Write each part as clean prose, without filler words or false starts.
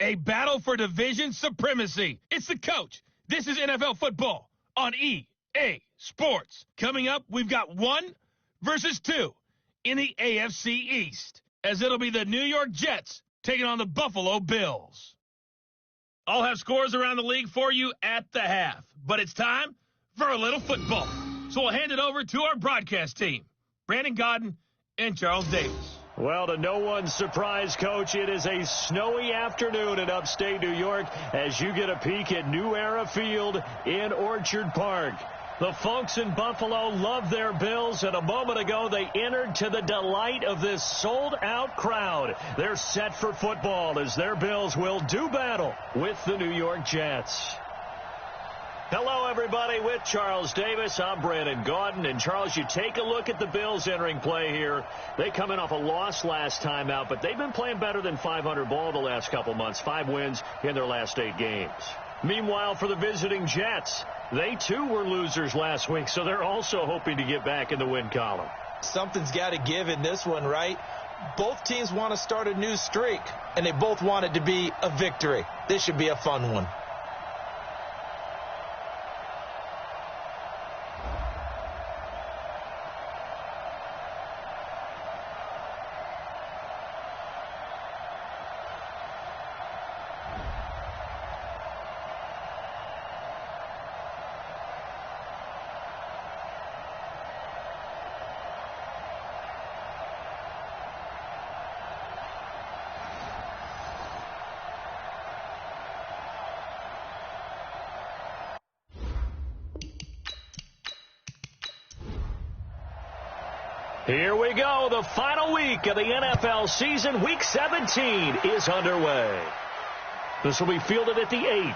A battle for division supremacy. It's the coach. This is NFL football on EA Sports. Coming up, we've got 1 versus 2 in the AFC East, as it'll be the New York Jets taking on the Buffalo Bills. I'll have scores around the league for you at the half, but it's time for a little football. So we'll hand it over to our broadcast team, Brandon Godden and Charles Davis. Well, to no one's surprise, Coach, it is a snowy afternoon in upstate New York as you get a peek at New Era Field in Orchard Park. The folks in Buffalo love their Bills, and a moment ago they entered to the delight of this sold-out crowd. They're set for football as their Bills will do battle with the New York Jets. Hello, everybody. With Charles Davis, I'm Brandon Gaudin. And, Charles, you take a look at the Bills entering play here. They come in off a loss last time out, but they've been playing better than 500 ball the last couple months. 5 wins in their last 8 games. Meanwhile, for the visiting Jets, they, too, were losers last week, so they're also hoping to get back in the win column. Something's got to give in this one, right? Both teams want to start a new streak, and they both want it to be a victory. This should be a fun one. Here we go. The final week of the NFL season. Week 17 is underway. This will be fielded at the 8.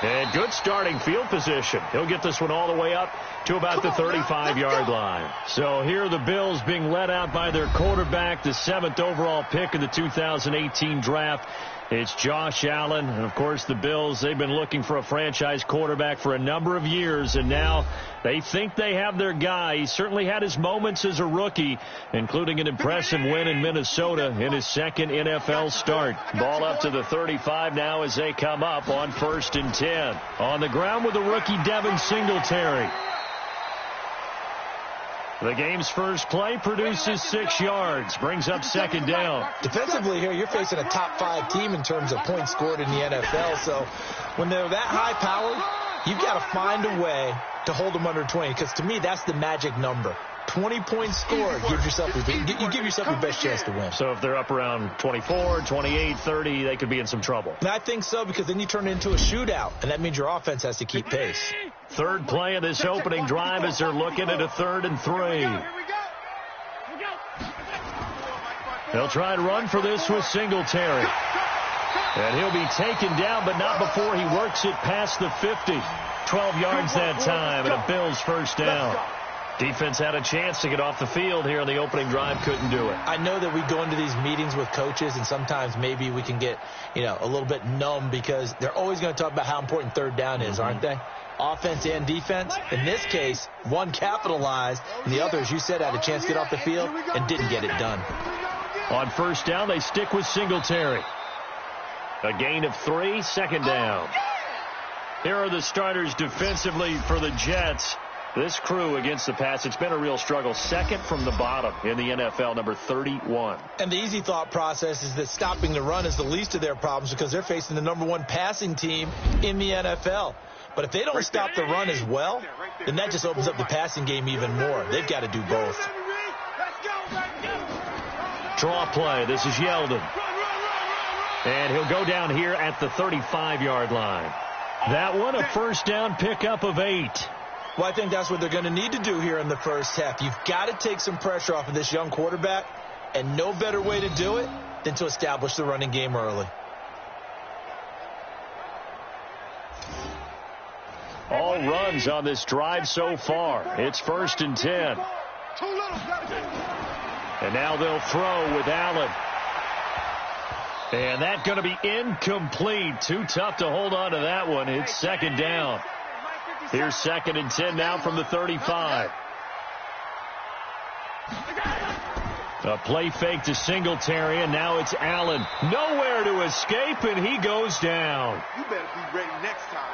And good starting field position. He'll get this one all the way up to about the 35-yard line. So here are the Bills being led out by their quarterback, the 7th overall pick in the 2018 draft. It's Josh Allen. And, of course, the Bills, they've been looking for a franchise quarterback for a number of years, and now they think they have their guy. He certainly had his moments as a rookie, including an impressive win in Minnesota in his second NFL start. Ball up to the 35 now as they come up on 1st and 10. On the ground with the rookie Devin Singletary. The game's first play produces 6 yards, brings up 2nd down. Defensively here, you're facing a top 5 team in terms of points scored in the NFL. So when they're that high-powered, you've got to find a way to hold them under 20, because to me, that's the magic number. 20 points scored, you give yourself your best chance to win. So if they're up around 24, 28, 30, they could be in some trouble. And I think so, because then you turn it into a shootout, and that means your offense has to keep pace. Third play of this opening drive as they're looking at a 3rd and 3. They'll try and run for this with Singletary. And he'll be taken down, but not before he works it past the 50. 12 yards that time, and a Bills first down. Defense had a chance to get off the field here in the opening drive, couldn't do it. I know that we go into these meetings with coaches, and sometimes maybe we can get, a little bit numb, because they're always going to talk about how important 3rd down is, aren't they? Offense and defense. In this case, one capitalized, and the other, as you said, had a chance to get off the field and didn't get it done. On 1st down, they stick with Singletary. A gain of 3, 2nd down. Here are the starters defensively for the Jets. This crew against the pass, it's been a real struggle. 2nd from the bottom in the NFL, number 31. And the easy thought process is that stopping the run is the least of their problems, because they're facing the number 1 passing team in the NFL. But if they don't stop the run as well, then that just opens up the passing game even more. They've got to do both. Draw play. This is Yeldon. And he'll go down here at the 35-yard line. That one, a 1st down pickup of 8. Well, I think that's what they're going to need to do here in the first half. You've got to take some pressure off of this young quarterback, and no better way to do it than to establish the running game early. All runs on this drive so far. It's 1st and 10. And now they'll throw with Allen. And that's going to be incomplete. Too tough to hold on to that one. It's 2nd down. Here's 2nd and 10 now from the 35. A play fake to Singletary, and now it's Allen. Nowhere to escape, and he goes down. You better be ready next time.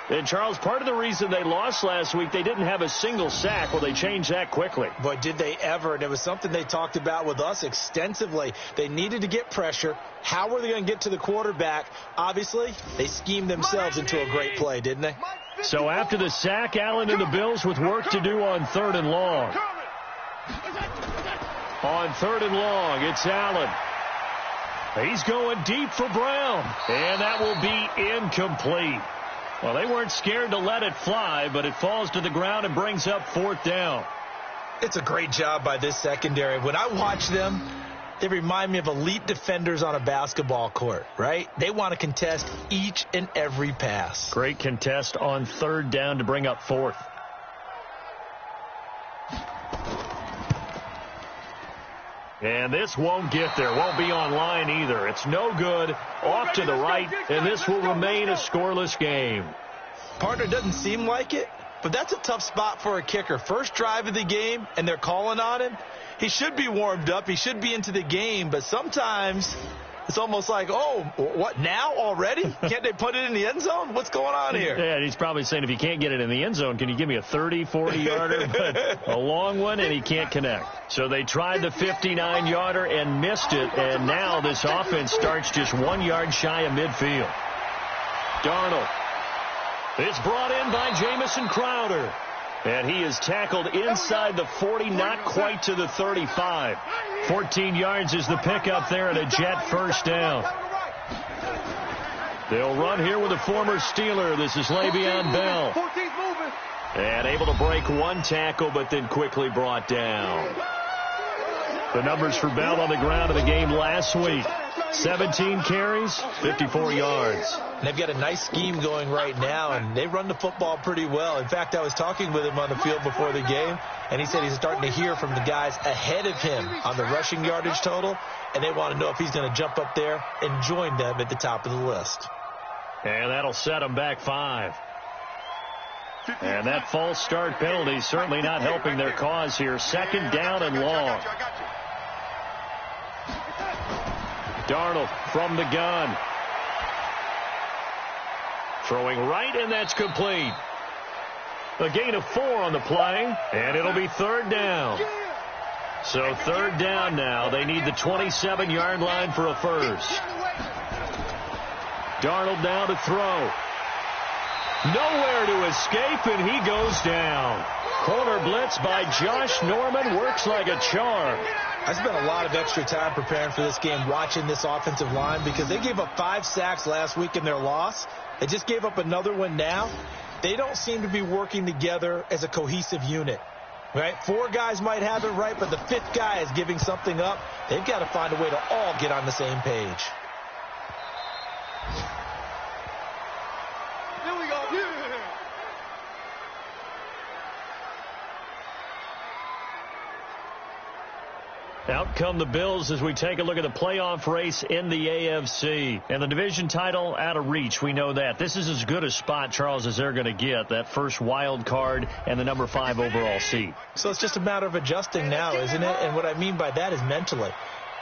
And, Charles, part of the reason they lost last week, they didn't have a single sack. Well, they changed that quickly. But did they ever? And it was something they talked about with us extensively. They needed to get pressure. How were they going to get to the quarterback? Obviously, they schemed themselves into a great play, didn't they? So after the sack, Allen and the Bills with work to do on 3rd and long. On 3rd and long, it's Allen. He's going deep for Brown. And that will be incomplete. Well, they weren't scared to let it fly, but it falls to the ground and brings up 4th down. It's a great job by this secondary. When I watch them, they remind me of elite defenders on a basketball court, right? They want to contest each and every pass. Great contest on 3rd down to bring up 4th. And this won't get there. Won't be on line either. It's no good. Off to the right, and this will remain a scoreless game. Partner, doesn't seem like it, but that's a tough spot for a kicker. First drive of the game, and they're calling on him. He should be warmed up. He should be into the game, but sometimes it's almost like, oh, what, now already? Can't they put it in the end zone? What's going on here? Yeah, he's probably saying, if you can't get it in the end zone, can you give me a 30, 40-yarder? But a long one, and he can't connect. So they tried the 59-yarder and missed it, and now this offense starts just 1 yard shy of midfield. Darnold. It's brought in by Jamison Crowder. And he is tackled inside the 40, not quite to the 35. 14 yards is the pickup there, and a Jet first down. They'll run here with a former Steeler. This is Le'Veon Bell. And able to break one tackle, but then quickly brought down. The numbers for Bell on the ground in the game last week. 17 carries, 54 yards. They've got a nice scheme going right now, and they run the football pretty well. In fact, I was talking with him on the field before the game, and he said he's starting to hear from the guys ahead of him on the rushing yardage total, and they want to know if he's going to jump up there and join them at the top of the list. And that'll set them back 5. And that false start penalty certainly not helping their cause here. 2nd down and long. Darnold from the gun. Throwing right, and that's complete. A gain of 4 on the play, and it'll be 3rd down. So 3rd down now. They need the 27-yard line for a first. Darnold now to throw. Nowhere to escape, and he goes down. Corner blitz by Josh Norman works like a charm. I spent a lot of extra time preparing for this game, watching this offensive line, because they gave up 5 sacks last week in their loss. They just gave up another one now. They don't seem to be working together as a cohesive unit, right? 4 guys might have it right, but the 5th guy is giving something up. They've got to find a way to all get on the same page. Here we go. Out come the Bills as we take a look at the playoff race in the AFC. And the division title out of reach, we know that. This is as good a spot, Charles, as they're going to get, that first wild card and the number 5 overall seed. So it's just a matter of adjusting now, isn't it? And what I mean by that is mentally.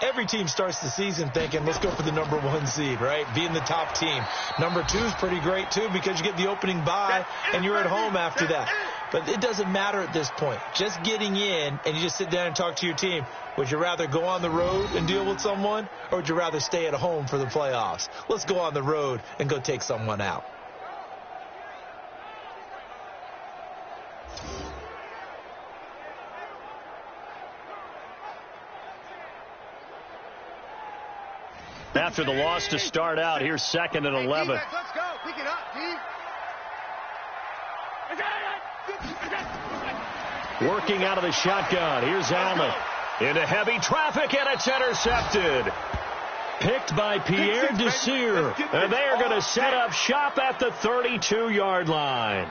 Every team starts the season thinking, let's go for the number 1 seed, right? Being the top team. Number 2 is pretty great, too, because you get the opening bye, and you're at home after that. But it doesn't matter at this point. Just getting in, and you just sit down and talk to your team. Would you rather go on the road and deal with someone, or would you rather stay at home for the playoffs? Let's go on the road and go take someone out. After the loss to start out, here's 2nd and 11. Let's go. Pick it up, D. Working out of the shotgun. Here's Allen. Into heavy traffic, and it's intercepted. Picked by Pierre Desir. And they are going to set up shop at the 32-yard line.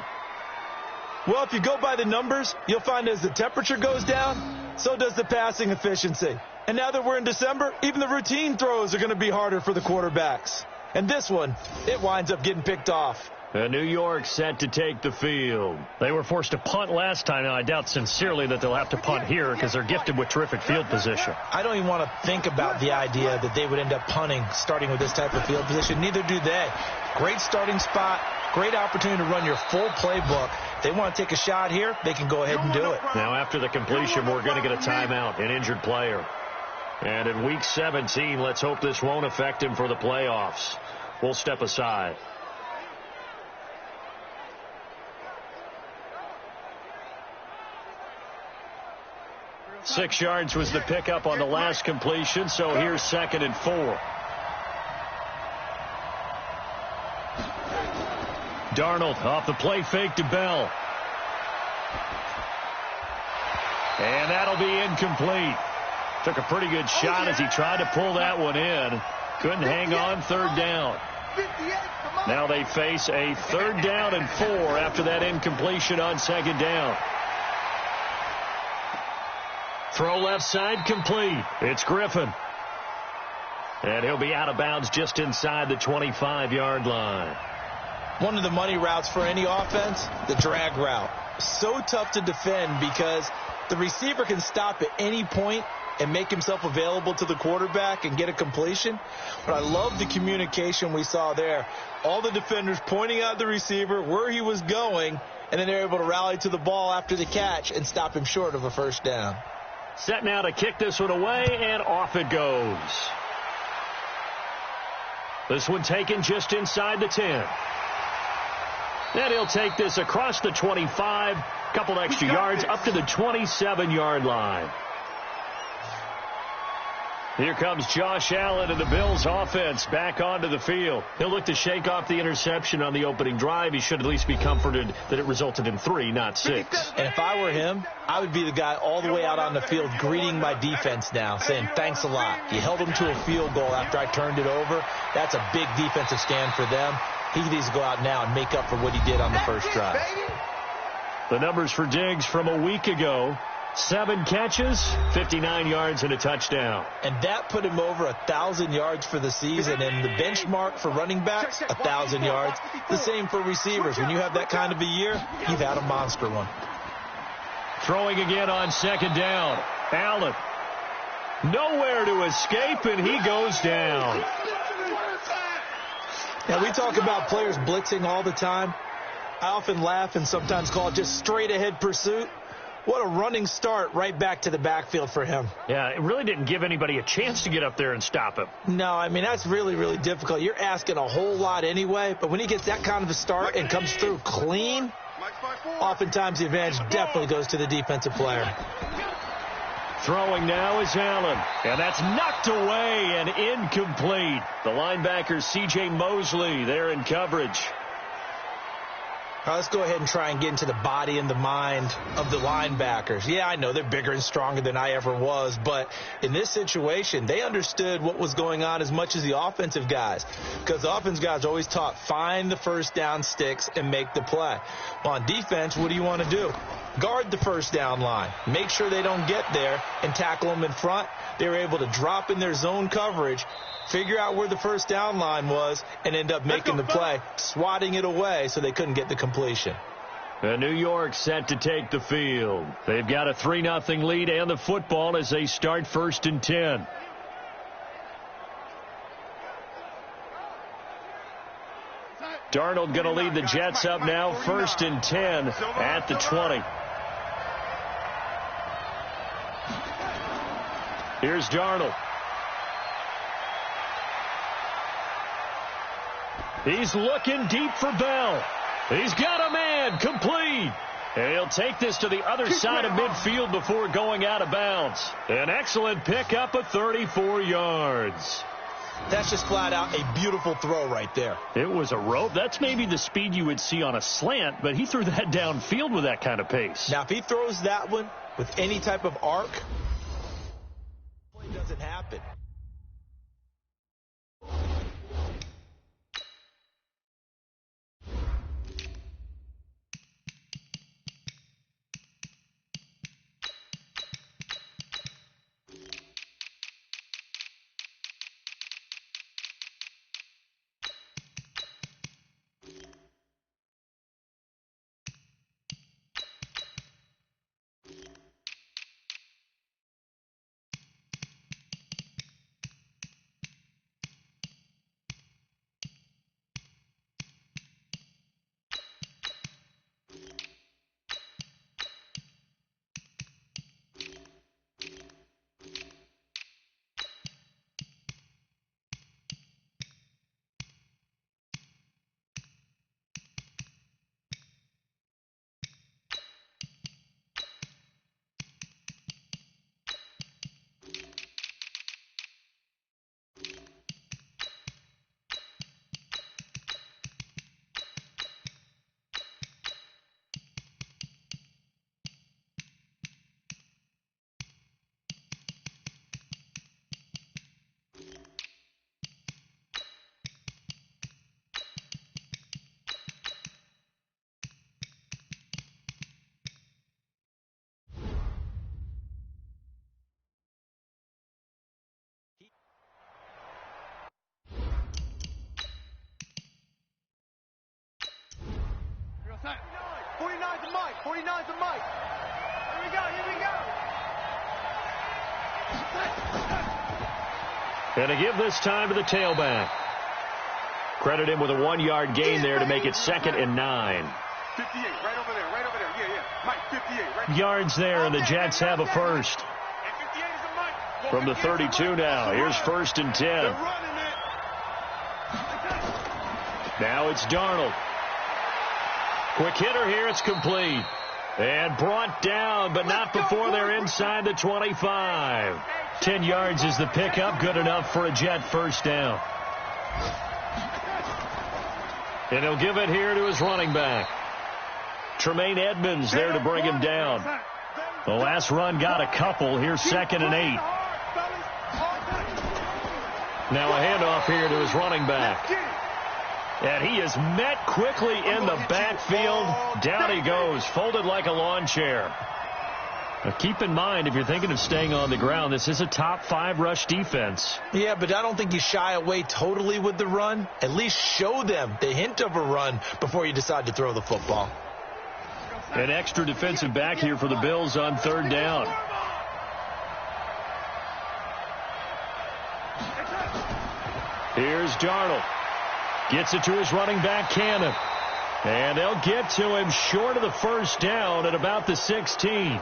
Well, if you go by the numbers, you'll find as the temperature goes down, so does the passing efficiency. And now that we're in December, even the routine throws are going to be harder for the quarterbacks. And this one, it winds up getting picked off. New York set to take the field. They were forced to punt last time, and I doubt sincerely that they'll have to punt here because they're gifted with terrific field position. I don't even want to think about the idea that they would end up punting starting with this type of field position. Neither do they. Great starting spot, great opportunity to run your full playbook. If they want to take a shot here, they can go ahead and do it. Now after the completion, we're going to get a timeout, an injured player. And in Week 17, let's hope this won't affect him for the playoffs. We'll step aside. Six yards was the pickup on the last completion, so here's 2nd and 4. Darnold off the play fake to Bell. And that'll be incomplete. Took a pretty good shot as he tried to pull that one in. Couldn't hang on, 3rd down. Now they face a 3rd down and 4 after that incompletion on 2nd down. Throw left side complete. It's Griffin. And he'll be out of bounds just inside the 25-yard line. One of the money routes for any offense, the drag route. So tough to defend because the receiver can stop at any point and make himself available to the quarterback and get a completion. But I love the communication we saw there. All the defenders pointing out the receiver, where he was going, and then they're able to rally to the ball after the catch and stop him short of a 1st down. Set now to kick this one away, and off it goes. This one taken just inside the 10. And he'll take this across the 25, couple extra yards up to the 27-yard line. Here comes Josh Allen and the Bills offense back onto the field. He'll look to shake off the interception on the opening drive. He should at least be comforted that it resulted in 3, not 6. And if I were him, I would be the guy all the way out on the field greeting my defense now, saying thanks a lot. You held them to a field goal after I turned it over. That's a big defensive stand for them. He needs to go out now and make up for what he did on the first drive. The numbers for Diggs from a week ago. 7 catches, 59 yards, and a touchdown. And that put him over 1,000 yards for the season. And the benchmark for running backs, 1,000 yards. The same for receivers. When you have that kind of a year, you've had a monster one. Throwing again on 2nd down. Allen. Nowhere to escape, and he goes down. Now, we talk about players blitzing all the time. I often laugh and sometimes call it just straight-ahead pursuit. What a running start right back to the backfield for him. Yeah, it really didn't give anybody a chance to get up there and stop him. No, I mean, that's really, really difficult. You're asking a whole lot anyway, but when he gets that kind of a start and comes through clean, oftentimes the advantage definitely goes to the defensive player. Throwing now is Allen, and that's knocked away and incomplete. The linebacker, C.J. Mosley, there in coverage. All right, let's go ahead and try and get into the body and the mind of the linebackers. Yeah, I know they're bigger and stronger than I ever was, but in this situation, they understood what was going on as much as the offensive guys, because the offensive guys are always taught, find the 1st down sticks and make the play. Well, on defense, what do you want to do? Guard the 1st down line. Make sure they don't get there and tackle them in front. They were able to drop in their zone coverage, figure out where the 1st down line was, and end up making the play, swatting it away so they couldn't get the completion. And New York set to take the field. They've got a 3-0 lead and the football as they start 1st and 10. Darnold going to lead the Jets up now, 1st and 10 at the 20. Here's Darnold. He's looking deep for Bell. He's got a man, complete. And he'll take this to the other side of midfield before going out of bounds. An excellent pickup of 34 yards. That's just flat out a beautiful throw right there. It was a rope. That's maybe the speed you would see on a slant, but he threw that downfield with that kind of pace. Now, if he throws that one with any type of arc, it doesn't happen. 49's a Mike. 49's a Mike. Here we go. And to give this time to the tailback. Credit him with a 1-yard gain there to make it 2nd and 9. 58, right over there. Yeah. Mike, 58, right. Yards there, and the Jets have a first. And 58 is a Mike. From the 32 now. Here's 1st and 10. They're running it. Now it's Darnold. Quick hitter here. It's complete. And brought down, but not before they're inside the 25. 10 yards is the pickup. Good enough for a Jet first down. And he'll give it here to his running back. Tremaine Edmonds there to bring him down. The last run got a couple. Here's 2nd and 8. Now a handoff here to his running back. And he is met quickly in the backfield. Down he goes, folded like a lawn chair. Now keep in mind, if you're thinking of staying on the ground, this is a top 5 rush defense. Yeah, but I don't think you shy away totally with the run. At least show them the hint of a run before you decide to throw the football. An extra defensive back here for the Bills on 3rd down. Here's Darnold. Gets it to his running back, Cannon. And they'll get to him short of the first down at about the 16.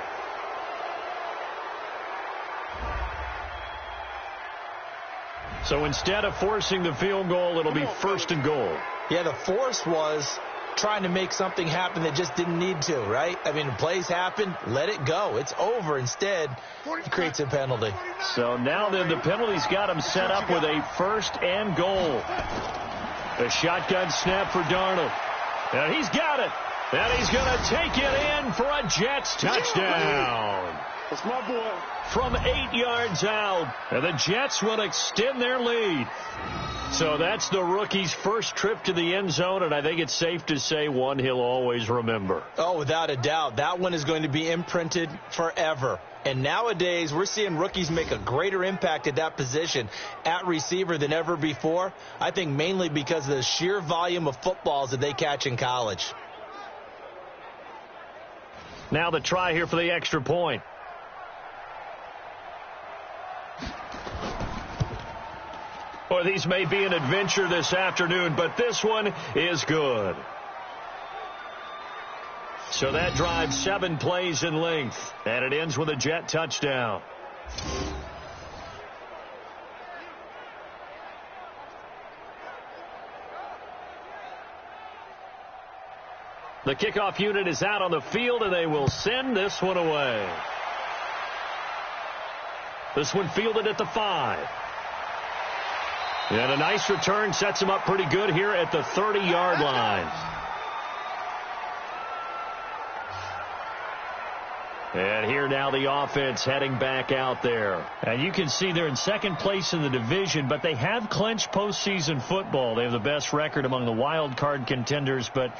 So instead of forcing the field goal, it'll be 1st and goal. Yeah, the force was trying to make something happen that just didn't need to, right? I mean, plays happen, let it go. It's over. Instead, he creates a penalty. So now then the penalty's got him set up with a 1st and goal. A shotgun snap for Darnold. And he's got it. And he's going to take it in for a Jets touchdown. That's my boy. From 8 yards out. And the Jets will extend their lead. So that's the rookie's first trip to the end zone, and I think it's safe to say one he'll always remember. Oh, without a doubt. That one is going to be imprinted forever. And nowadays, we're seeing rookies make a greater impact at that position at receiver than ever before. I think mainly because of the sheer volume of footballs that they catch in college. Now the try here for the extra point. Or these may be an adventure this afternoon, but this one is good. So that drives 7 plays in length, and it ends with a Jet touchdown. The kickoff unit is out on the field, and they will send this one away. This one fielded at the 5. And a nice return sets him up pretty good here at the 30-yard line. And here now the offense heading back out there. And you can see they're in 2nd place in the division, but they have clinched postseason football. They have the best record among the wild card contenders, but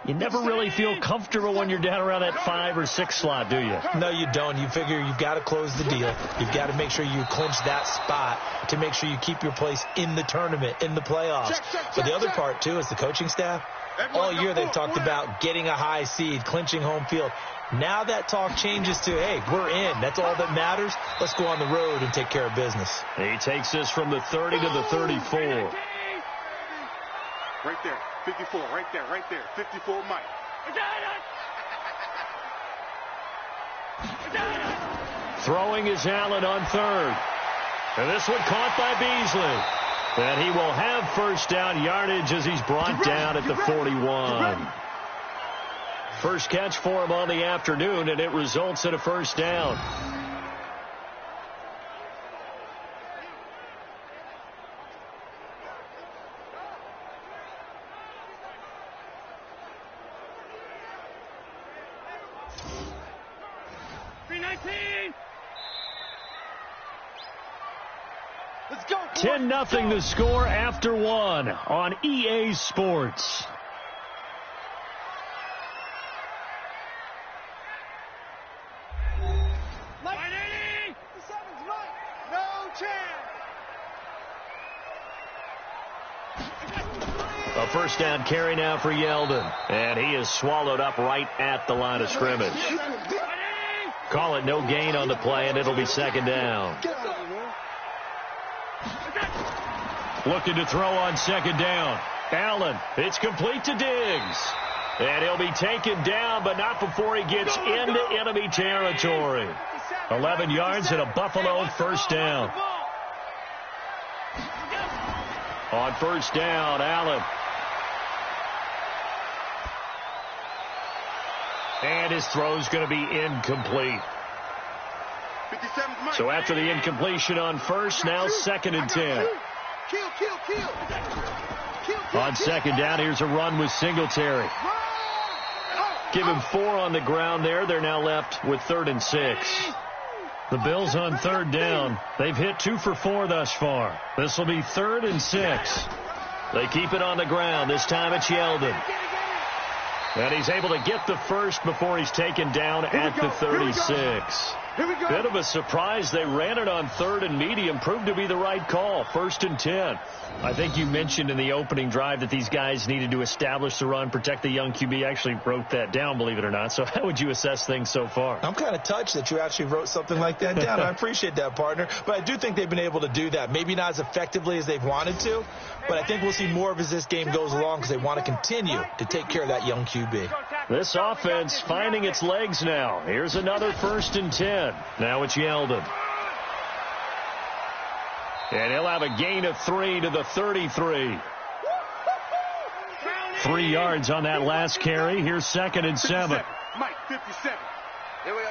you never really feel comfortable when you're down around that 5 or 6 slot, do you? No, you don't. You figure you've got to close the deal. You've got to make sure you clinch that spot to make sure you keep your place in the tournament, in the playoffs. But the other part, too, is the coaching staff. All year they've talked about getting a high seed, clinching home field. Now that talk changes to, hey, we're in. That's all that matters. Let's go on the road and take care of business. He takes this from the 30 to the 34. Right there. 54. Right there. 54, Mike. Throwing is Allen on 3rd. And this one caught by Beasley. And he will have first down yardage as he's brought down at the 41. First catch for him on the afternoon, and it results in a first down. Let's go. 10-0 the score after 1 on EA Sports. A first down carry now for Yeldon. And he is swallowed up right at the line of scrimmage. Call it no gain on the play, and it'll be second down. Looking to throw on second down. Allen, it's complete to Diggs. And he'll be taken down, but not before he gets into enemy territory. 11 yards and a Buffalo first down. On first down, Allen. And his throw's going to be incomplete. So after the incompletion on first, now second and 10. On second down, here's a run with Singletary. Give him 4 on the ground there. They're now left with 3rd and 6. The Bills on third down. They've hit 2 for 4 thus far. This will be 3rd and 6. They keep it on the ground. This time it's Yeldon. And he's able to get the first before he's taken down at the 36. Bit of a surprise. They ran it on 3rd and medium. Proved to be the right call. 1st and 10. I think you mentioned in the opening drive that these guys needed to establish the run, protect the young QB. Actually wrote that down, believe it or not. So how would you assess things so far? I'm kind of touched that you actually wrote something like that down. I appreciate that, partner. But I do think they've been able to do that. Maybe not as effectively as they've wanted to, but I think we'll see more of as this game goes along because they want to continue to take care of that young QB. This offense finding its legs now. Here's another 1st and 10. Now it's Yeldon. And he'll have a gain of 3 to the 33. 3 yards on that last carry. Here's 2nd and 7. Mike, 57. Here we go.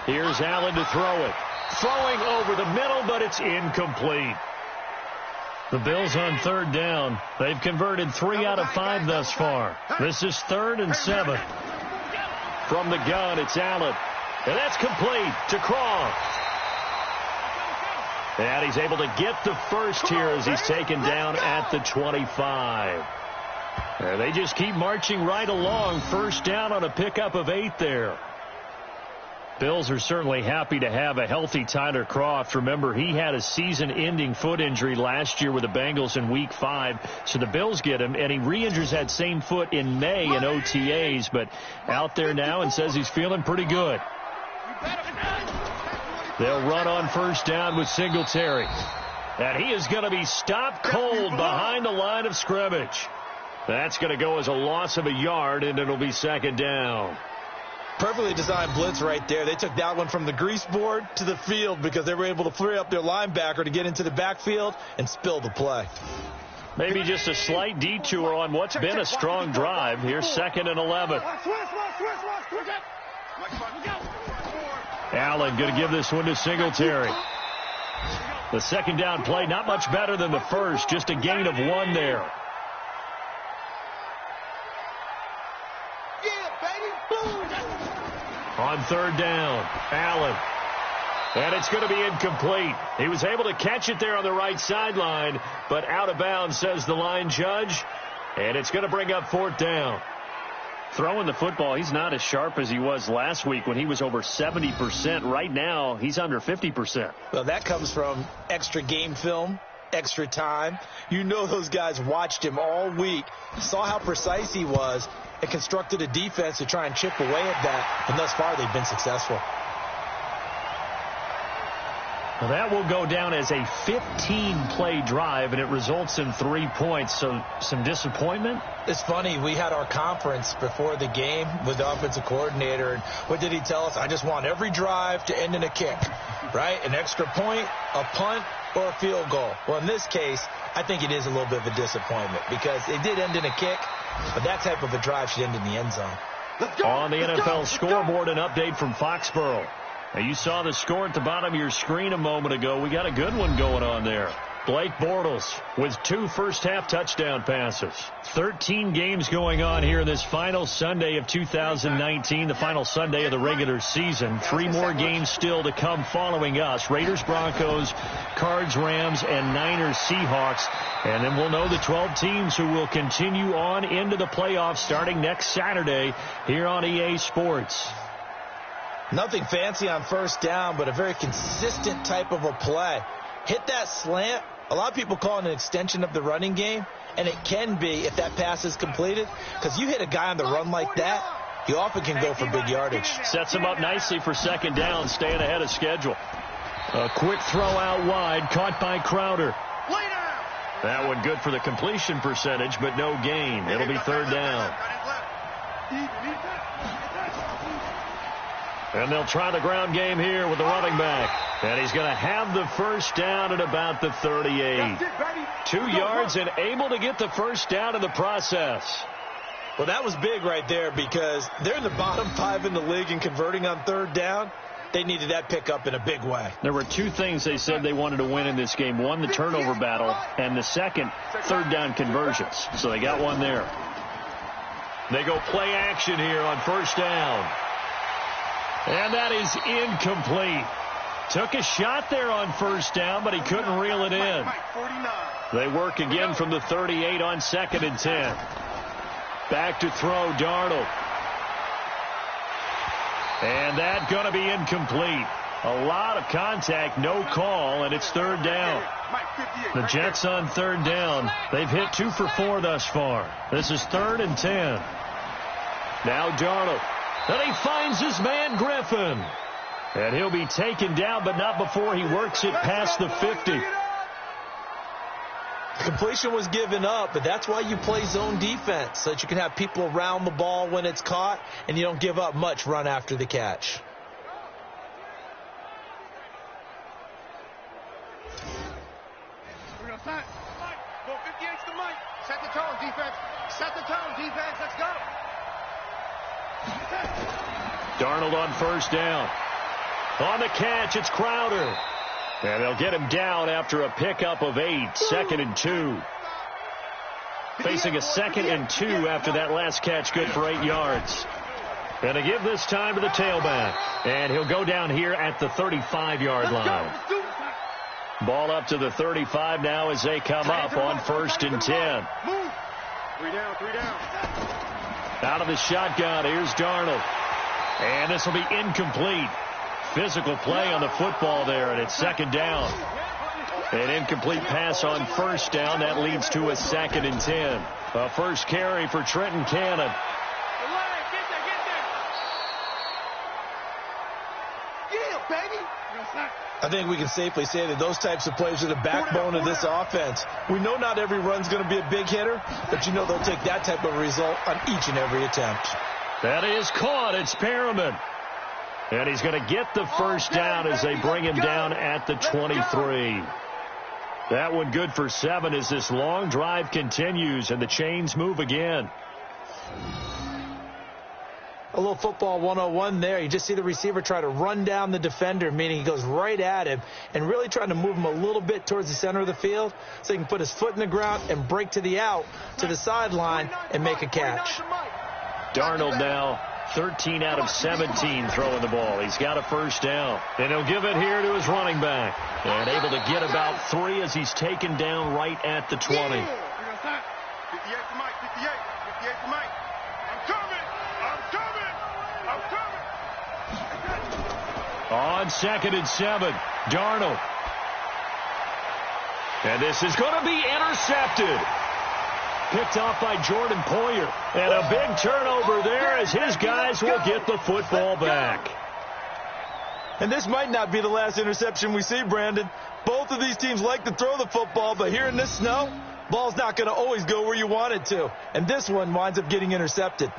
Here's Allen to throw it. Throwing over the middle, but it's incomplete. The Bills on third down. They've converted 3 out of 5 thus far. This is 3rd and 7. From the gun, it's Allen. And that's complete to Croft. And he's able to get the first here as he's taken down at the 25. And they just keep marching right along. First down on a pickup of 8 there. Bills are certainly happy to have a healthy Tyler Croft. Remember, he had a season-ending foot injury last year with the Bengals in Week 5. So the Bills get him, and he re-injures that same foot in May in OTAs. But out there now and says he's feeling pretty good. They'll run on first down with Singletary. And he is going to be stopped cold behind the line of scrimmage. That's going to go as a loss of a yard, and it'll be second down. Perfectly designed blitz right there. They took that one from the grease board to the field because they were able to free up their linebacker to get into the backfield and spill the play. Maybe just a slight detour on what's been a strong drive. Here's 2nd and 11. Allen going to give this one to Singletary. The second down play not much better than the first. Just a gain of 1 there. On third down, Allen. And it's going to be incomplete. He was able to catch it there on the right sideline, but out of bounds, says the line judge. And it's going to bring up 4th down. Throwing the football, he's not as sharp as he was last week when he was over 70%. Right now, he's under 50%. Well, that comes from extra game film, extra time. You know those guys watched him all week, saw how precise he was, and constructed a defense to try and chip away at that, and thus far they've been successful. Well, that will go down as a 15-play drive, and it results in 3 points. So some disappointment? It's funny. We had our conference before the game with the offensive coordinator, and what did he tell us? I just want every drive to end in a kick, right? An extra point, a punt, or a field goal. Well, in this case, I think it is a little bit of a disappointment because it did end in a kick, but that type of a drive should end in the end zone. On the NFL scoreboard, an update from Foxborough. Now, you saw the score at the bottom of your screen a moment ago. We got a good one going on there. Blake Bortles with 2 first-half touchdown passes. 13 games going on here this final Sunday of 2019, the final Sunday of the regular season. 3 more games still to come following us. Raiders, Broncos, Cards, Rams, and Niners, Seahawks. And then we'll know the 12 teams who will continue on into the playoffs starting next Saturday here on EA Sports. Nothing fancy on first down, but a very consistent type of a play. Hit that slant. A lot of people call it an extension of the running game, and it can be if that pass is completed, because you hit a guy on the run like that, he often can go for big yardage. Sets him up nicely for second down, staying ahead of schedule. A quick throw out wide, caught by Crowder. That one good for the completion percentage, but no gain. It'll be third down. And they'll try the ground game here with the running back. And he's going to have the first down at about the 38. 2 yards and able to get the first down in the process. Well, that was big right there because they're in the bottom 5 in the league in converting on third down. They needed that pickup in a big way. There were 2 things they said they wanted to win in this game. One, the turnover battle, and the second, third down conversions. So they got one there. They go play action here on first down. And that is incomplete. Took a shot there on first down, but he couldn't reel it in. They work again from the 38 on 2nd and 10. Back to throw, Darnold. And that's going to be incomplete. A lot of contact, no call, and it's third down. The Jets on third down. They've hit 2 for 4 thus far. This is 3rd and 10. Now Darnold. Then he finds his man Griffin. And he'll be taken down, but not before he works it past the 50. The completion was given up, but that's why you play zone defense, so that you can have people around the ball when it's caught, and you don't give up much run after the catch. We're going to set. Mike, go 58's to Mike. Set the tone, defense. Set the tone, defense. Let's go. Darnold on first down. On the catch, it's Crowder. And they'll get him down after a pickup of 8. 2nd and 2. Facing a 2nd and 2 after that last catch, good for 8 yards. And to give this time to the tailback. And he'll go down here at the 35-yard line. Ball up to the 35 now as they come up on 1st and 10. 3 down, 3 down. Out of the shotgun, here's Darnold. And this will be incomplete. Physical play on the football there, and it's 2nd down. An incomplete pass on first down. That leads to a 2nd and 10. A first carry for Trenton Cannon. I think we can safely say that those types of plays are the backbone of this offense. We know not every run's going to be a big hitter, but you know they'll take that type of result on each and every attempt. That is caught. It's Perriman. And he's going to get the first down as they bring him down at the 23. That one good for 7 as this long drive continues and the chains move again. A little football 101 there. You just see the receiver try to run down the defender, meaning he goes right at him and really trying to move him a little bit towards the center of the field so he can put his foot in the ground and break to the out, to the sideline, and make a catch. Darnold now 13 out of 17 throwing the ball. He's got a first down. And he'll give it here to his running back. And able to get about 3 as he's taken down right at the 20. 58 to Mike, 58 to Mike. I'm coming. On 2nd and 7, Darnold. And this is going to be intercepted. Picked off by Jordan Poyer. And a big turnover there as his guys will get the football back. And this might not be the last interception we see, Brandon. Both of these teams like to throw the football, but here in this snow, ball's not going to always go where you want it to. And this one winds up getting intercepted.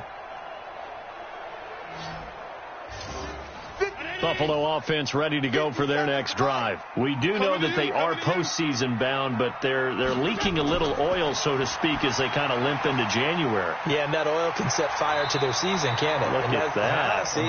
Buffalo offense ready to go for their next drive. We do know that they are postseason bound, but they're leaking a little oil, so to speak, as they kind of limp into January. Yeah, and that oil can set fire to their season, can't it? Look at that. See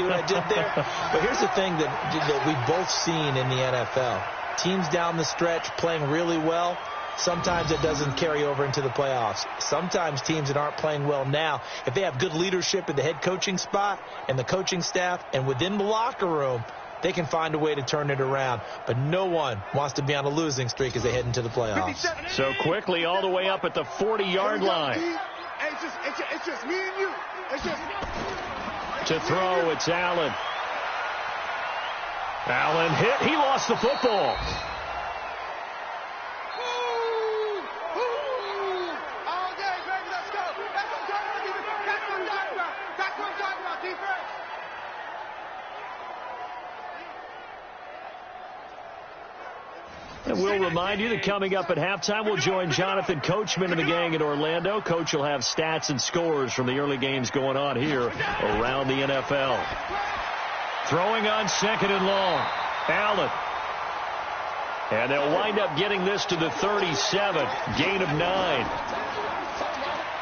what I did there? But here's the thing that we've both seen in the NFL. Teams down the stretch playing really well. Sometimes it doesn't carry over into the playoffs. Sometimes teams that aren't playing well now, if they have good leadership in the head coaching spot and the coaching staff and within the locker room, they can find a way to turn it around. But no one wants to be on a losing streak as they head into the playoffs. So quickly all the way up at the 40-yard line. It's just me and you. It's just... To throw, it's Allen. Allen hit. He lost the football. All day, baby, let's go. That's what I'm talking about. That's what I'm talking about. That's what I'm talking about, defense. And we'll remind you that coming up at halftime, we'll join Jonathan Coachman and the gang in Orlando. Coach will have stats and scores from the early games going on here around the NFL. Throwing on 2nd and long. Allen. And they'll wind up getting this to the 37. Gain of 9.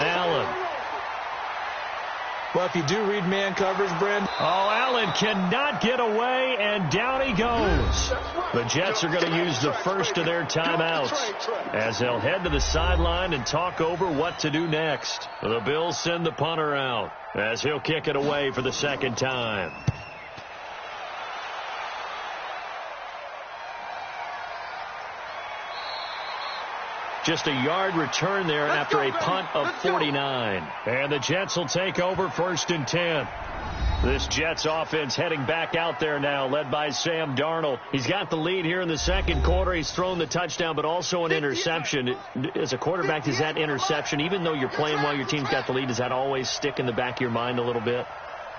Allen. Well, if you do read man coverage, Brent. Oh, Allen cannot get away, and down he goes. The Jets are going to use the first of their timeouts as they'll head to the sideline and talk over what to do next. The Bills send the punter out as he'll kick it away for the second time. Just a yard return there after a punt of 49. And the Jets will take over 1st and 10. This Jets offense heading back out there now, led by Sam Darnold. He's got the lead here in the second quarter. He's thrown the touchdown, but also an interception. As a quarterback, does that interception, even though you're playing while your team's got the lead, does that always stick in the back of your mind a little bit?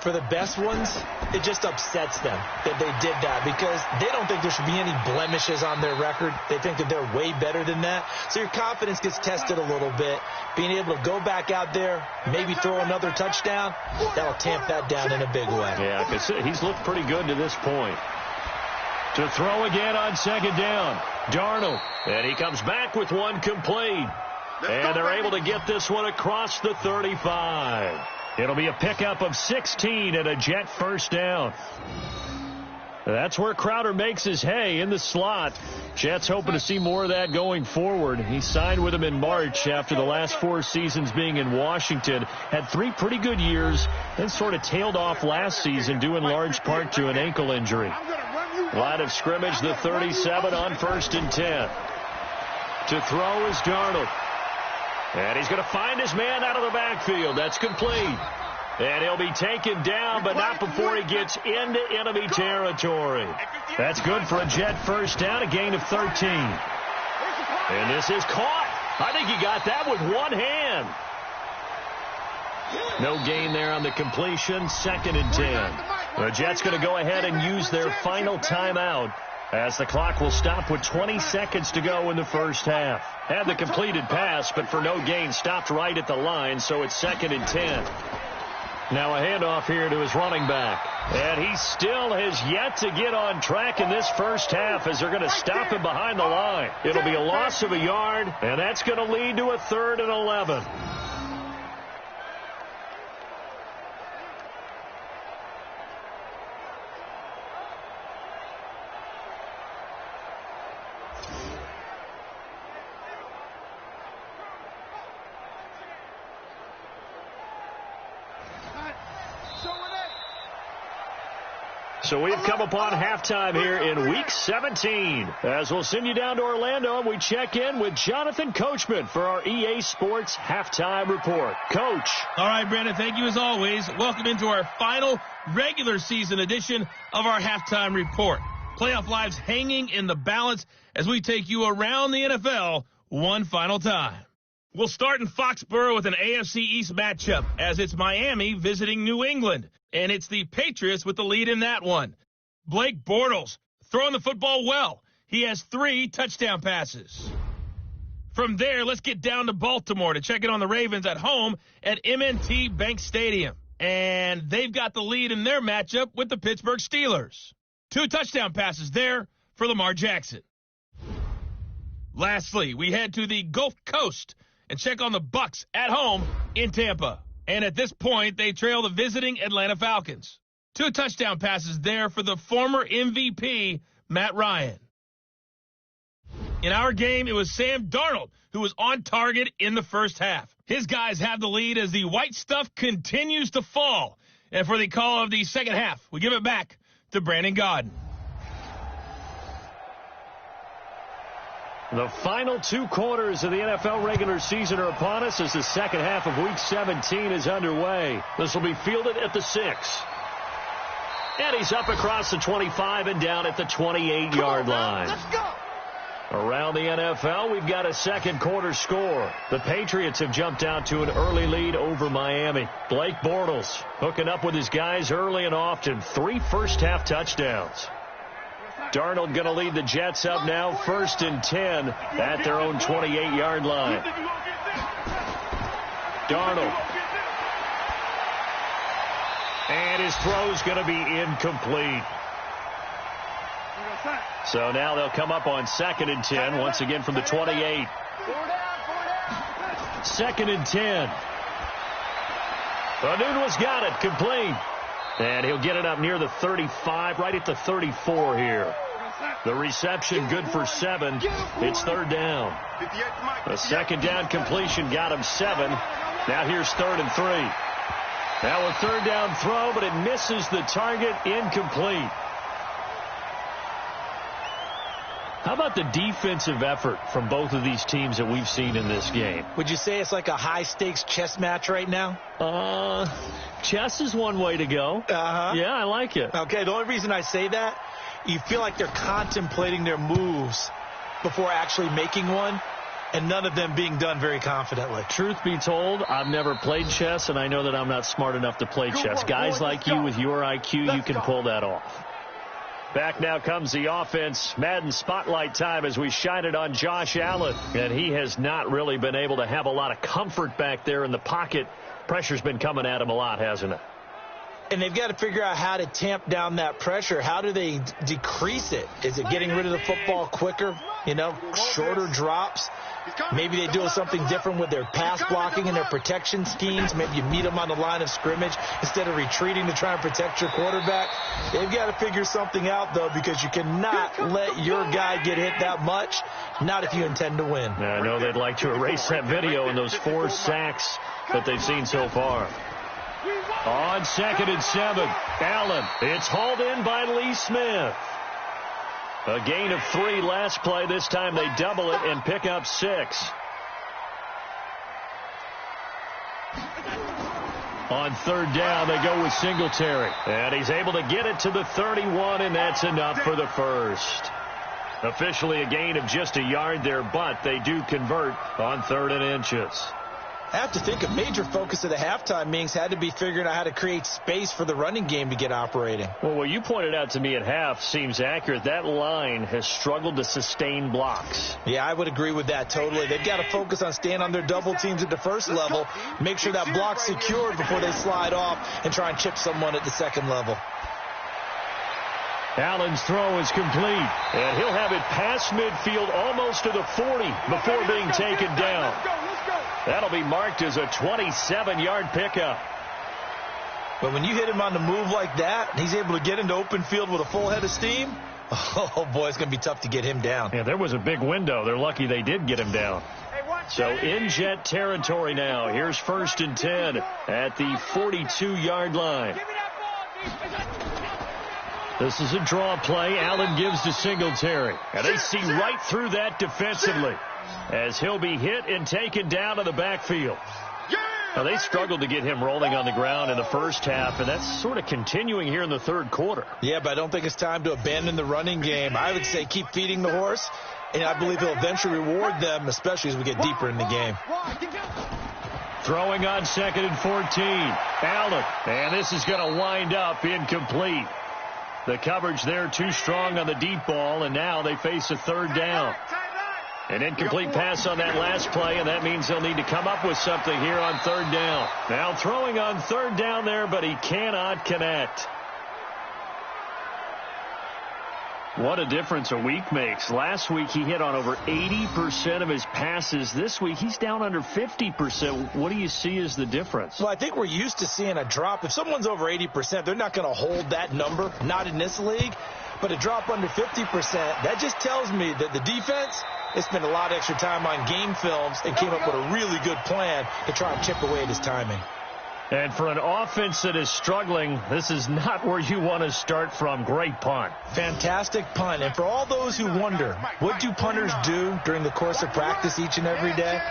For the best ones, it just upsets them that they did that because they don't think there should be any blemishes on their record. They think that they're way better than that. So your confidence gets tested a little bit. Being able to go back out there, maybe throw another touchdown, that'll tamp that down in a big way. Yeah, because he's looked pretty good to this point. To throw again on 2nd down. Darnold. And he comes back with one complete. And they're able to get this one across the 35. It'll be a pickup of 16 and a Jet first down. That's where Crowder makes his hay in the slot. Jets hoping to see more of that going forward. He signed with him in March after the last 4 seasons being in Washington. Had 3 pretty good years, then sort of tailed off last season due in large part to an ankle injury. Line of scrimmage, the 37 on 1st and 10. To throw is Darnold. And he's going to find his man out of the backfield. That's complete. And he'll be taken down, but not before he gets into enemy territory. That's good for a Jet first down, a gain of 13. And this is caught. I think he got that with one hand. No gain there on the completion, 2nd and 10. The Jets going to go ahead and use their final timeout as the clock will stop with 20 seconds to go in the first half. Had the completed pass, but for no gain, stopped right at the line, so it's 2nd and 10. Now a handoff here to his running back. And he still has yet to get on track in this first half as they're going to stop him behind the line. It'll be a loss of a yard, and that's going to lead to a 3rd and 11. So we've come upon halftime here in Week 17. As we'll send you down to Orlando and we check in with Jonathan Coachman for our EA Sports Halftime Report. Coach. All right, Brandon, thank you as always. Welcome into our final regular season edition of our Halftime Report. Playoff lives hanging in the balance as we take you around the NFL one final time. We'll start in Foxborough with an AFC East matchup as it's Miami visiting New England. And it's the Patriots with the lead in that one. Blake Bortles throwing the football well. He has 3 touchdown passes. From there, let's get down to Baltimore to check in on the Ravens at home at M&T Bank Stadium. And they've got the lead in their matchup with the Pittsburgh Steelers. 2 touchdown passes there for Lamar Jackson. Lastly, we head to the Gulf Coast and check on the Bucs at home in Tampa. And at this point, they trail the visiting Atlanta Falcons. 2 touchdown passes there for the former MVP, Matt Ryan. In our game, it was Sam Darnold who was on target in the first half. His guys have the lead as the white stuff continues to fall. And for the call of the second half, we give it back to Brandon Gaudin. The final 2 quarters of the NFL regular season are upon us as the second half of Week 17 is underway. This will be fielded at the 6. And he's up across the 25 and down at the 28-yard line. Let's go. Around the NFL, we've got a second quarter score. The Patriots have jumped out to an early lead over Miami. Blake Bortles hooking up with his guys early and often. 3 first-half touchdowns. Darnold going to lead the Jets up now, 1st and 10 at their own 28-yard line. Darnold. And his throw's going to be incomplete. So now they'll come up on 2nd and 10, once again from the 28. 2nd and 10. Onunwa's got it, complete. And he'll get it up near the 35, right at the 34 here. The reception good for 7. It's 3rd down. A 2nd down completion got him 7. Now here's 3rd and 3. Now a 3rd down throw, but it misses the target, incomplete. How about the defensive effort from both of these teams that we've seen in this game? Would you say it's like a high-stakes chess match right now? Chess is one way to go. Uh-huh. Yeah, I like it. Okay, the only reason I say that, you feel like they're contemplating their moves before actually making one, and none of them being done very confidently. Truth be told, I've never played chess, and I know that I'm not smart enough to play chess. Guys like you with your IQ, you can pull that off. Back now comes the offense. Madden spotlight time as we shine it on Josh Allen. And he has not really been able to have a lot of comfort back there in the pocket. Pressure's been coming at him a lot, hasn't it? And they've got to figure out how to tamp down that pressure. How do they decrease it? Is it getting rid of the football quicker? You know, shorter drops? Maybe they do something different with their pass blocking and their protection schemes. Maybe you meet them on the line of scrimmage instead of retreating to try and protect your quarterback. They've got to figure something out, though, because you cannot let your guy get hit that much, not if you intend to win. I know they'd like to erase that video and those 4 sacks that they've seen so far. On 2nd and 7, Allen. It's hauled in by Lee Smith. A gain of 3 last play. This time they double it and pick up 6. On 3rd down, they go with Singletary. And he's able to get it to the 31, and that's enough for the first. Officially a gain of just a yard there, but they do convert on 3rd and inches. I have to think a major focus of the halftime meetings had to be figuring out how to create space for the running game to get operating. Well, what you pointed out to me at half seems accurate. That line has struggled to sustain blocks. Yeah, I would agree with that totally. They've got to focus on staying on their double teams at the first level, make sure that block's secured before they slide off and try and chip someone at the second level. Allen's throw is complete, and he'll have it past midfield almost to the 40 before being taken down. That'll be marked as a 27-yard pickup. But when you hit him on the move like that, and he's able to get into open field with a full head of steam, oh, boy, it's going to be tough to get him down. Yeah, there was a big window. They're lucky they did get him down. So in jet territory now. Here's 1st and 10 at the 42-yard line. This is a draw play. Allen gives to Singletary. And they see right through that defensively as he'll be hit and taken down to the backfield. Now, they struggled to get him rolling on the ground in the first half, and that's sort of continuing here in the 3rd quarter. Yeah, but I don't think it's time to abandon the running game. I would say keep feeding the horse, and I believe he'll eventually reward them, especially as we get deeper in the game. Throwing on 2nd and 14. Allen, and this is going to wind up incomplete. The coverage there too strong on the deep ball, and now they face a 3rd down. An incomplete pass on that last play, and that means they'll need to come up with something here on 3rd down. Now throwing on 3rd down there, but he cannot connect. What a difference a week makes. Last week he hit on over 80% of his passes. This week he's down under 50%. What do you see as the difference? Well, I think we're used to seeing a drop. If someone's over 80%, they're not going to hold that number, not in this league. But a drop under 50%, that just tells me that the defense has spent a lot of extra time on game films and came up with a really good plan to try and chip away at his timing. And for an offense that is struggling, this is not where you want to start from. Great punt. Fantastic punt. And for all those who wonder, what do punters do during the course of practice each and every day?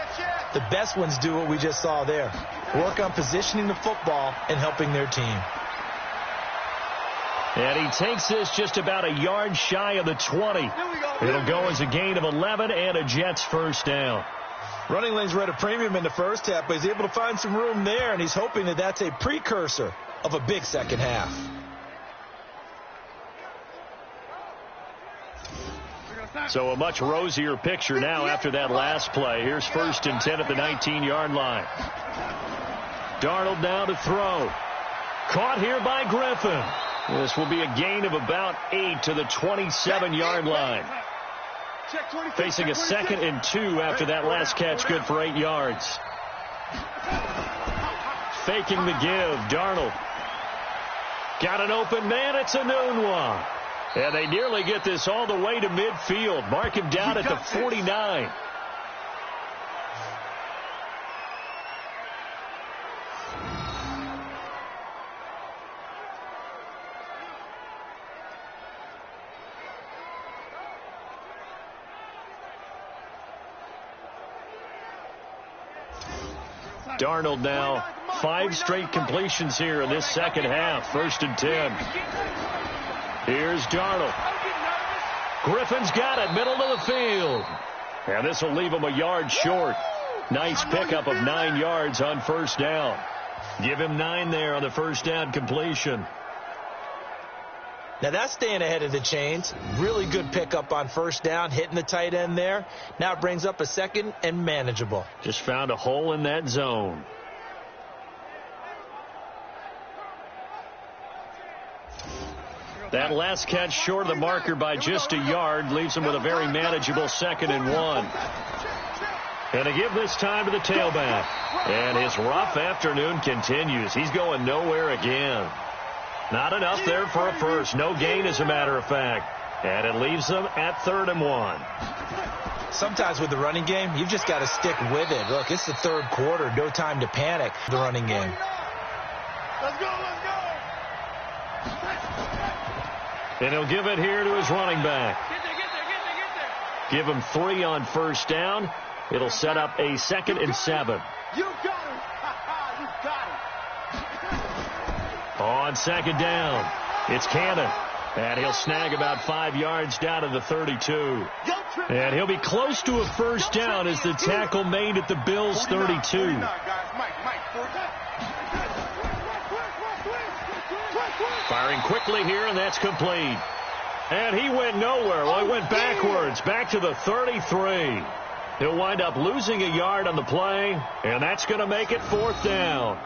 The best ones do what we just saw there. Work on positioning the football and helping their team. And he takes this just about a yard shy of the 20. It'll go as a gain of 11 and a Jets first down. Running lanes were at a premium in the first half, but he's able to find some room there, and he's hoping that that's a precursor of a big second half. So a much rosier picture now after that last play. Here's 1st and 10 at the 19-yard line. Darnold now to throw. Caught here by Griffin. This will be a gain of about 8 to the 27-yard line. Facing a 2nd and 2 after that last catch, good for 8 yards. Faking the give, Darnold. Got an open man, it's a noon one. And they nearly get this all the way to midfield. Mark him down at the 49. Darnold now 5 straight completions here in this second half. 1st and 10. Here's Darnold. Griffin's got it, middle of the field. And this will leave him a yard short. Nice pickup of 9 yards on 1st down. Give him 9 there on the 1st down completion. Now that's staying ahead of the chains. Really good pickup on 1st down, hitting the tight end there. Now it brings up a 2nd and manageable. Just found a hole in that zone. That last catch short of the marker by just a yard leaves him with a very manageable 2nd and 1. And to give this time to the tailback. And his rough afternoon continues. He's going nowhere again. Not enough there for a first. No gain, as a matter of fact. And it leaves them at 3rd and 1. Sometimes with the running game, you've just got to stick with it. Look, it's the 3rd quarter. No time to panic. The running game. Let's go, let's go. And he'll give it here to his running back. Give him 3 on 1st down. It'll set up a 2nd and 7. You got him. You got him. On 2nd down, it's Cannon. And he'll snag about 5 yards down to the 32. And he'll be close to a 1st down as the tackle made at the Bills' 32. Firing quickly here, and that's complete. And he went nowhere. Well, he went backwards, back to the 33. He'll wind up losing a yard on the play, and that's going to make it 4th down.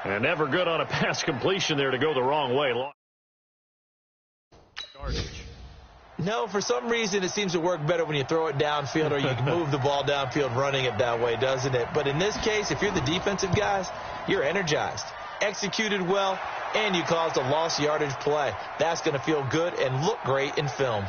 And never good on a pass completion there to go the wrong way. No, for some reason it seems to work better when you throw it downfield or you can move the ball downfield running it that way, doesn't it? But in this case, if you're the defensive guys, you're energized, executed well, and you caused a lost yardage play. That's going to feel good and look great in film.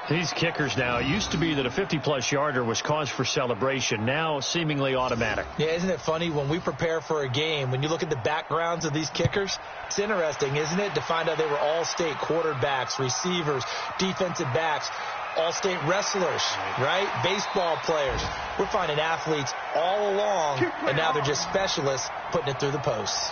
These kickers now, it used to be that a 50-plus yarder was cause for celebration. Now seemingly automatic. Yeah, isn't it funny when we prepare for a game, when you look at the backgrounds of these kickers, it's interesting, isn't it, to find out they were all-state quarterbacks, receivers, defensive backs, all-state wrestlers, right? Baseball players. We're finding athletes all along, and now they're just specialists putting it through the posts.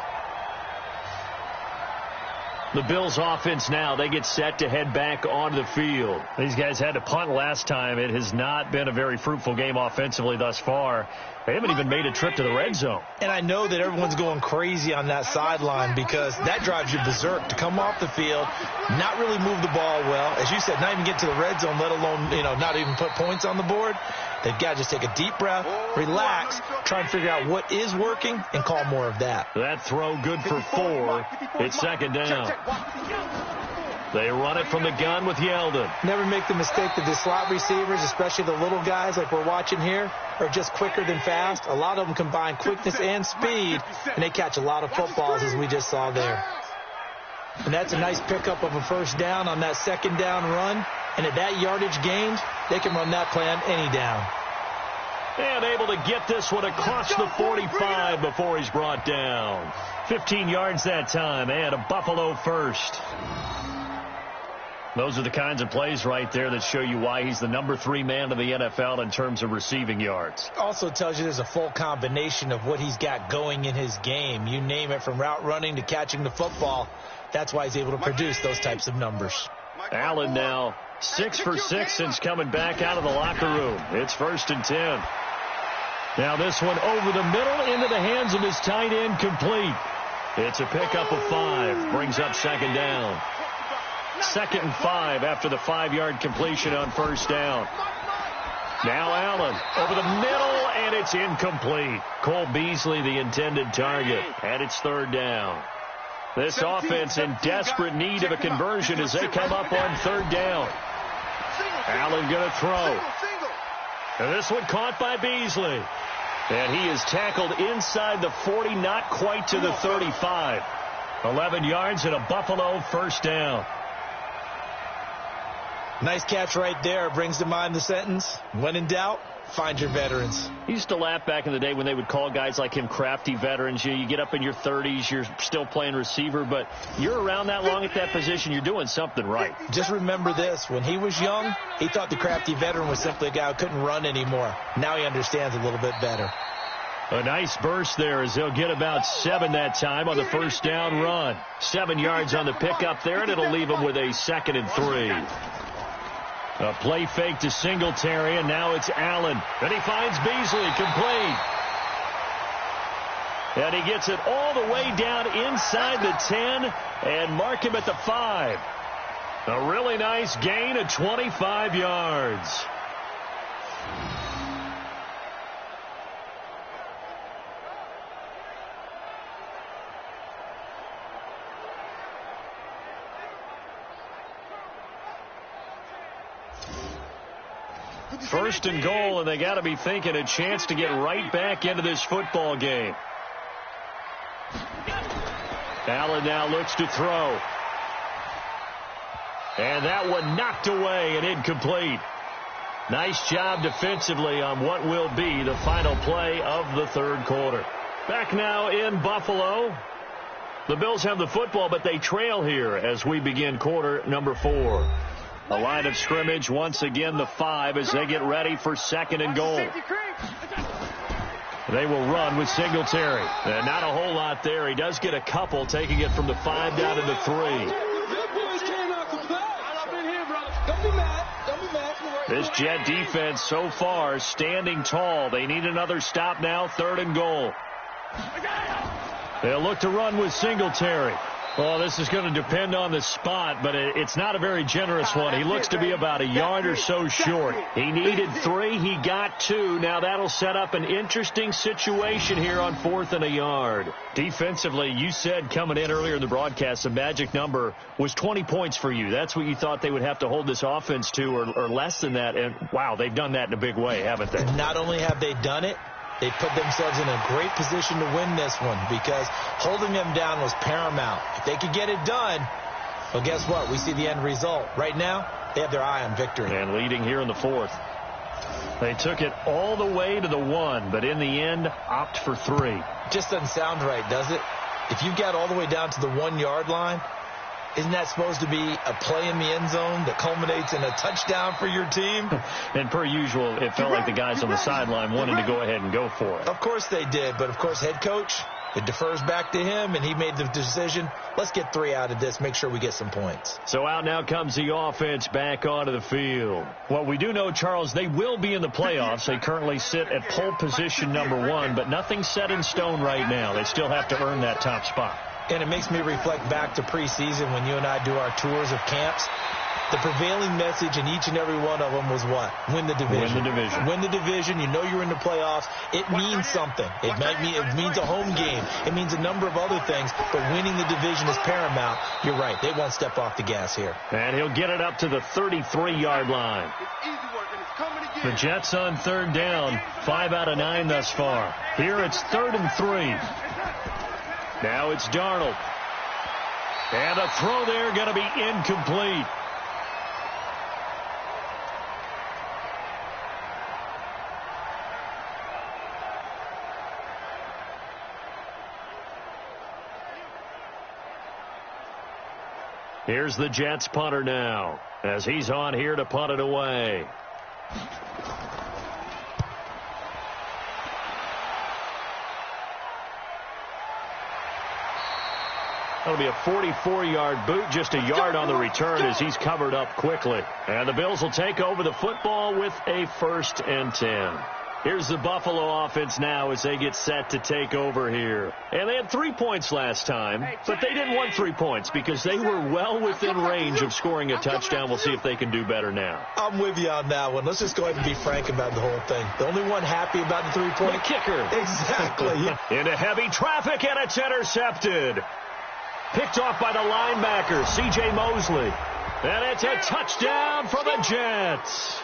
The Bills offense now, they get set to head back onto the field. These guys had to punt last time. It has not been a very fruitful game offensively thus far. They haven't even made a trip to the red zone. And I know that everyone's going crazy on that sideline because that drives you berserk to come off the field, not really move the ball well. As you said, not even get to the red zone, let alone, not even put points on the board. They've got to just take a deep breath, relax, try and figure out what is working, and call more of that. That throw good for 4. It's 2nd down. They run it from the gun with Yeldon. Never make the mistake that the slot receivers, especially the little guys like we're watching here, are just quicker than fast. A lot of them combine quickness and speed, and they catch a lot of footballs, as we just saw there. And that's a nice pickup of a 1st down on that 2nd down run. And at that yardage gained, they can run that play on any down. And able to get this one across the 45 before he's brought down. 15 yards that time, and a Buffalo first. Those are the kinds of plays right there that show you why he's the number 3 man in the NFL in terms of receiving yards. Also tells you there's a full combination of what he's got going in his game. You name it, from route running to catching the football. That's why he's able to produce those types of numbers. Allen now 6 for 6 since coming back out of the locker room. It's 1st and 10. Now this one over the middle into the hands of his tight end, complete. It's a pickup of 5. Brings up 2nd down. 2nd and 5 after the 5-yard completion on 1st down. Now Allen over the middle, and it's incomplete. Cole Beasley the intended target, and it's 3rd down. This offense in desperate need of a conversion as they come up on 3rd down. Allen going to throw. And this one caught by Beasley. And he is tackled inside the 40, not quite to the 35. 11 yards and a Buffalo 1st down. Nice catch right there. Brings to mind the sentence, when in doubt, find your veterans. He used to laugh back in the day when they would call guys like him crafty veterans. You get up in your 30s, you're still playing receiver, but you're around that long at that position, you're doing something right. Just remember this. When he was young, he thought the crafty veteran was simply a guy who couldn't run anymore. Now he understands a little bit better. A nice burst there as they'll get about 7 that time on the 1st down run. 7 yards on the pickup there, and it'll leave him with a 2nd and 3. A play fake to Singletary, and now it's Allen. And he finds Beasley, complete. And he gets it all the way down inside the 10 and mark him at the 5. A really nice gain of 25 yards. First and goal, and they got to be thinking a chance to get right back into this football game. Allen now looks to throw. And that one knocked away and incomplete. Nice job defensively on what will be the final play of the 3rd quarter. Back now in Buffalo. The Bills have the football, but they trail here as we begin quarter number 4. The line of scrimmage, once again, the 5 as they get ready for 2nd and goal. They will run with Singletary. And not a whole lot there. He does get a couple, taking it from the 5 down to the 3. This Jet defense so far standing tall. They need another stop now, 3rd and goal. They'll look to run with Singletary. Well, this is going to depend on the spot, but it's not a very generous one. He looks to be about a yard or so short. He needed 3. He got 2. Now that'll set up an interesting situation here on 4th and a yard. Defensively, you said coming in earlier in the broadcast, the magic number was 20 points for you. That's what you thought they would have to hold this offense to, or less than that. And, wow, they've done that in a big way, haven't they? Not only have they done it, they put themselves in a great position to win this one because holding them down was paramount. If they could get it done, well, guess what? We see the end result. Right now, they have their eye on victory. And leading here in the 4th. They took it all the way to the 1, but in the end, opt for 3. Just doesn't sound right, does it? If you've got all the way down to the 1-yard line, isn't that supposed to be a play in the end zone that culminates in a touchdown for your team? And per usual, it felt like the guys on the sideline wanted to go ahead and go for it. Of course they did, but of course head coach, it defers back to him, and he made the decision, let's get 3 out of this, make sure we get some points. So out now comes the offense back onto the field. Well, we do know, Charles, they will be in the playoffs. They currently sit at pole position number 1, but nothing's set in stone right now. They still have to earn that top spot. And it makes me reflect back to preseason when you and I do our tours of camps. The prevailing message in each and every one of them was what? Win the division. Win the division. Win the division. You know you're in the playoffs. It means something. It means a home game. It means a number of other things, but winning the division is paramount. You're right. They won't step off the gas here. And he'll get it up to the 33-yard line. The Jets on 3rd down. 5 out of 9 thus far. Here it's 3rd and 3. Now it's Darnold. And a throw there going to be incomplete. Here's the Jets punter now, as he's on here to punt it away. That'll be a 44-yard boot, just a yard on the return as he's covered up quickly. And the Bills will take over the football with a 1st and 10. Here's the Buffalo offense now as they get set to take over here. And they had 3 points last time, but they didn't want 3 points because they were well within range of scoring a touchdown. We'll see if they can do better now. I'm with you on that one. Let's just go ahead and be frank about the whole thing. The only one happy about the 3-point kicker. Exactly. Into heavy traffic, and it's intercepted. Picked off by the linebacker, C.J. Mosley. And it's a touchdown for the Jets.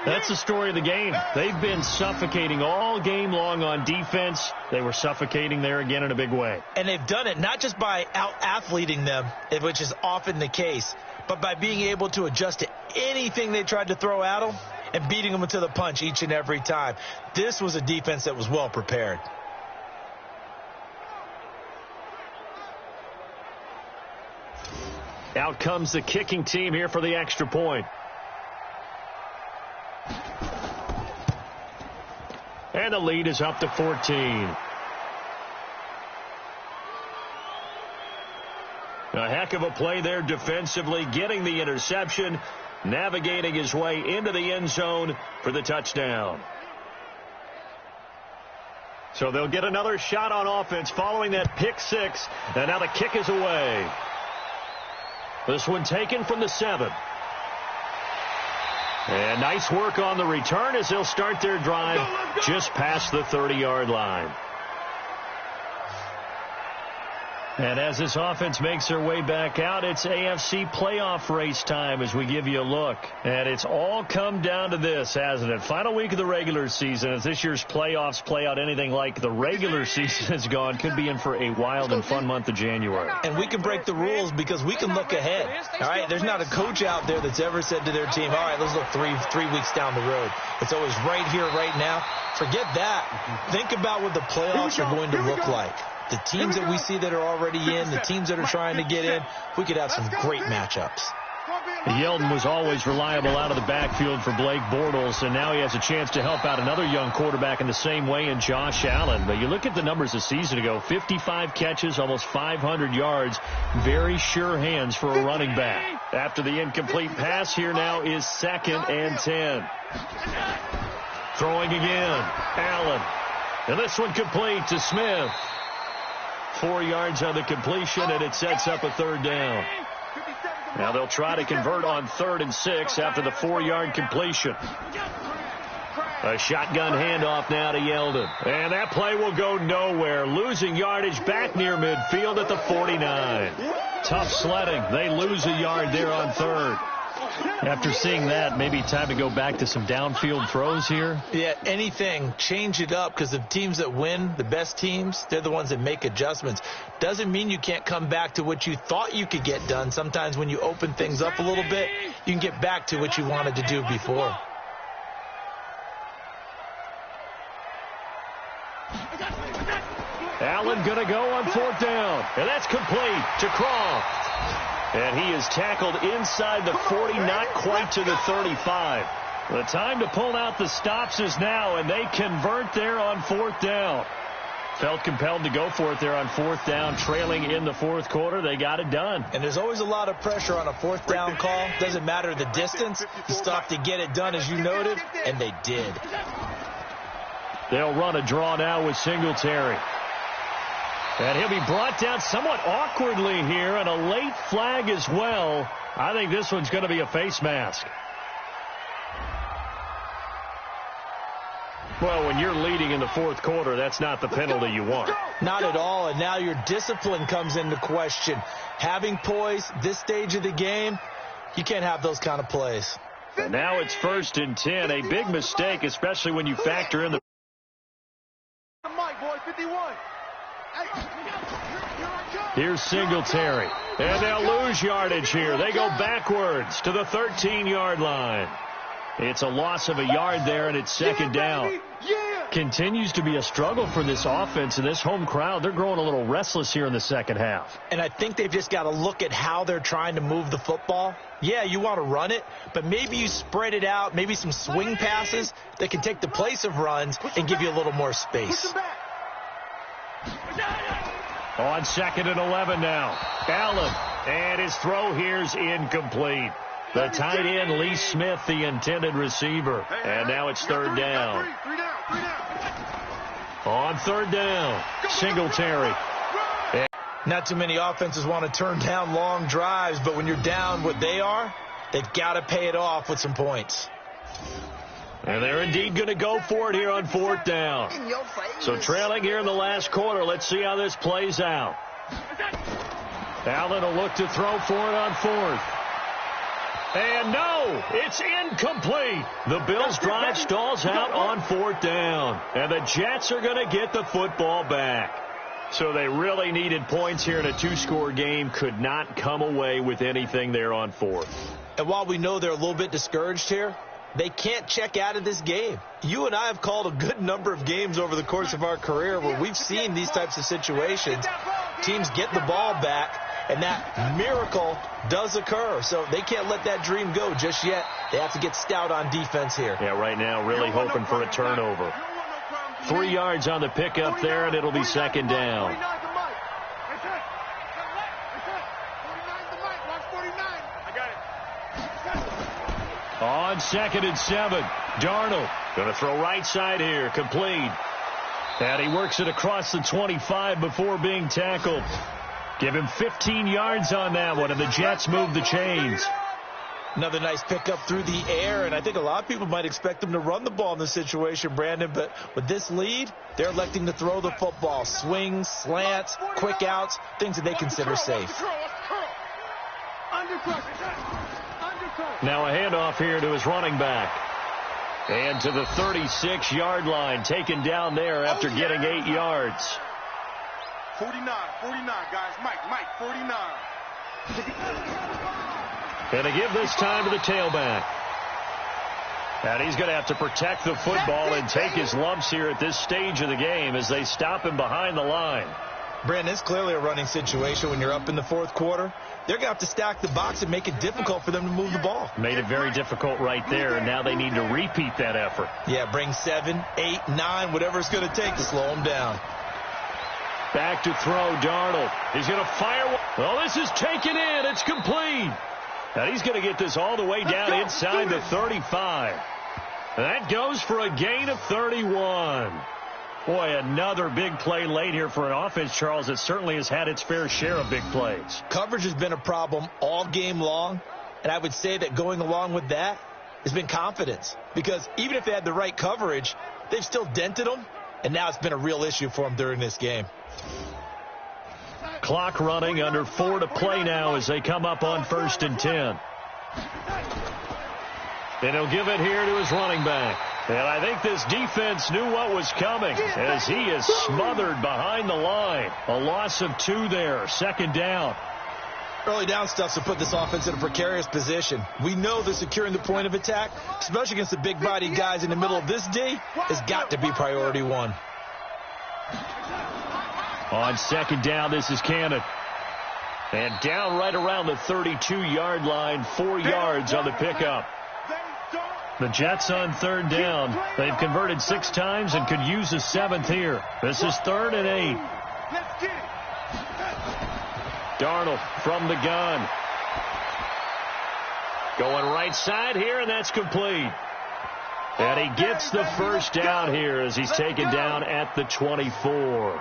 That's the story of the game. They've been suffocating all game long on defense. They were suffocating there again in a big way. And they've done it not just by out-athleting them, which is often the case, but by being able to adjust to anything they tried to throw at them and beating them to the punch each and every time. This was a defense that was well prepared. Out comes the kicking team here for the extra point. And the lead is up to 14. A heck of a play there defensively, getting the interception, navigating his way into the end zone for the touchdown. So they'll get another shot on offense following that pick six, and now the kick is away. This one taken from the 7. And nice work on the return as they'll start their drive just past the 30-yard line. And as this offense makes their way back out, it's AFC playoff race time as we give you a look. And it's all come down to this, hasn't it? Final week of the regular season. As this year's playoffs play out anything like the regular season has gone, could be in for a wild and fun month of January. And we can break the rules because we can look ahead. All right, there's not a coach out there that's ever said to their team, all right, let's look three weeks down the road. It's always right here, right now. Forget that. Think about what the playoffs are going to look like. The teams that we see that are already in, the teams that are trying to get in, we could have some great matchups. Yeldon was always reliable out of the backfield for Blake Bortles, and now he has a chance to help out another young quarterback in the same way in Josh Allen. But you look at the numbers a season ago, 55 catches, almost 500 yards, very sure hands for a running back. After the incomplete pass, here now is 2nd and 10. Throwing again, Allen. And this one complete to Smith. 4 yards on the completion, and it sets up a 3rd down. Now they'll try to convert on 3rd and 6 after the 4-yard completion. A shotgun handoff now to Yeldon. And that play will go nowhere. Losing yardage back near midfield at the 49. Tough sledding. They lose a yard there on 3rd. After seeing that, maybe time to go back to some downfield throws here. Yeah, anything. Change it up because the teams that win, the best teams, they're the ones that make adjustments. Doesn't mean you can't come back to what you thought you could get done. Sometimes when you open things up a little bit, you can get back to what you wanted to do before. Allen going to go on 4th down. And that's complete to Croft. And he is tackled inside the 40, not quite to the 35. The time to pull out the stops is now, and they convert there on 4th down. Felt compelled to go for it there on 4th down, trailing in the 4th quarter. They got it done. And there's always a lot of pressure on a 4th down call. Doesn't matter the distance. You still have to get it done, as you noted, and they did. They'll run a draw now with Singletary. And he'll be brought down somewhat awkwardly here, and a late flag as well. I think this one's going to be a face mask. Well, when you're leading in the 4th quarter, that's not the penalty you want. Not at all, and now your discipline comes into question. Having poise, this stage of the game, you can't have those kind of plays. And now it's 1st and 10, a big mistake, especially when you factor in the... Here's Singletary. And they'll lose yardage here. They go backwards to the 13-yard line. It's a loss of a yard there, and it's 2nd down. continues to be a struggle for this offense and this home crowd. They're growing a little restless here in the second half. And I think they've just got to look at how they're trying to move the football. Yeah, you want to run it, but maybe you spread it out, maybe some swing passes that can take the place of runs and give you a little more space. On 2nd and 11 now. Allen, and his throw here's incomplete. The tight end, Lee Smith, the intended receiver. And now it's 3rd down. On 3rd down, Singletary. Not too many offenses want to turn down long drives, but when you're down what they are, they've got to pay it off with some points. And they're indeed going to go for it here on 4th down. So trailing here in the last quarter, let's see how this plays out. Allen will look to throw for it on 4th. And no, it's incomplete. The Bills' drive stalls out on 4th down. And the Jets are going to get the football back. So they really needed points here in a 2-score game. Could not come away with anything there on 4th. And while we know they're a little bit discouraged here, they can't check out of this game. You and I have called a good number of games over the course of our career where we've seen these types of situations. Teams get the ball back, and that miracle does occur. So they can't let that dream go just yet. They have to get stout on defense here. Yeah, right now really hoping for a turnover. 3 yards on the pickup there, and it'll be 2nd down. On 2nd and 7, Darnold going to throw right side here, complete. And he works it across the 25 before being tackled. Give him 15 yards on that one, and the Jets move the chains. Another nice pickup through the air, and I think a lot of people might expect them to run the ball in this situation, Brandon, but with this lead, they're electing to throw the football. Swings, slants, quick outs, things that they consider safe. Now a handoff here to his running back. And to the 36-yard line, taken down there after getting 8 yards. 49, guys. Mike, 49. And to give this time to the tailback. And he's going to have to protect the football and take his lumps here at this stage of the game as they stop him behind the line. Brandon, it's clearly a running situation when you're up in the 4th quarter. They're going to have to stack the box and make it difficult for them to move the ball. Made it very difficult right there, and now they need to repeat that effort. Yeah, bring 7, 8, 9, whatever it's going to take to slow them down. Back to throw, Darnold. He's going to fire. Oh, this is taken in. It's complete. And he's going to get this all the way down inside the 35. And that goes for a gain of 31. Boy, another big play late here for an offense, Charles, that certainly has had its fair share of big plays. Coverage has been a problem all game long, and I would say that going along with that has been confidence. Because even if they had the right coverage, they've still dented them, and now it's been a real issue for them during this game. Clock running, under 4 to play now as they come up on 1st and 10. And he'll give it here to his running back. And I think this defense knew what was coming as he is smothered behind the line. A loss of 2 there, 2nd down. Early down stuff to put this offense in a precarious position. We know that securing the point of attack, especially against the big-bodied guys in the middle of this D, has got to be priority 1. On 2nd down, this is Cannon. And down right around the 32-yard line, 4 yards on the pickup. The Jets on 3rd down. They've converted 6 times and could use a 7th here. This is 3rd and 8. Darnold from the gun. Going right side here, and that's complete. And he gets the first down here as he's taken down at the 24.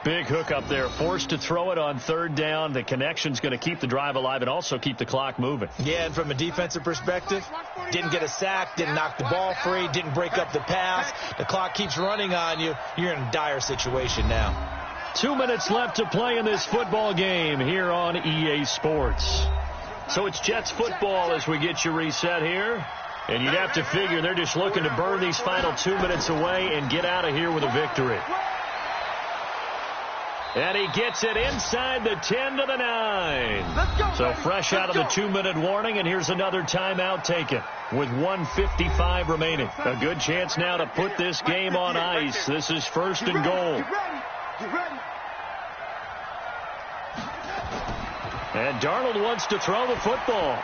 Big hook up there, forced to throw it on 3rd down. The connection's going to keep the drive alive and also keep the clock moving. Yeah, and from a defensive perspective, didn't get a sack, didn't knock the ball free, didn't break up the pass. The clock keeps running on you. You're in a dire situation now. 2 minutes left to play in this football game here on EA Sports. So it's Jets football as we get you reset here. And you'd have to figure they're just looking to burn these final 2 minutes away and get out of here with a victory. And he gets it inside the 10 to the 9. So fresh out of the 2-minute warning, and here's another timeout taken. with 1:55 remaining. A good chance now to put this game on ice. This is 1st and goal. And Darnold wants to throw the football.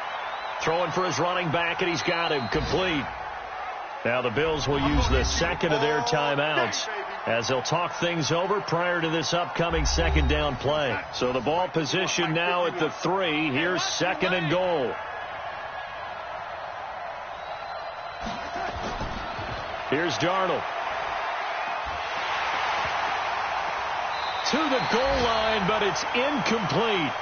Throwing for his running back, and he's got him complete. Now the Bills will use the second of their timeouts as they'll talk things over prior to this upcoming 2nd down play. So the ball position now at the 3. Here's 2nd and goal. Here's Darnold. To the goal line, but it's incomplete.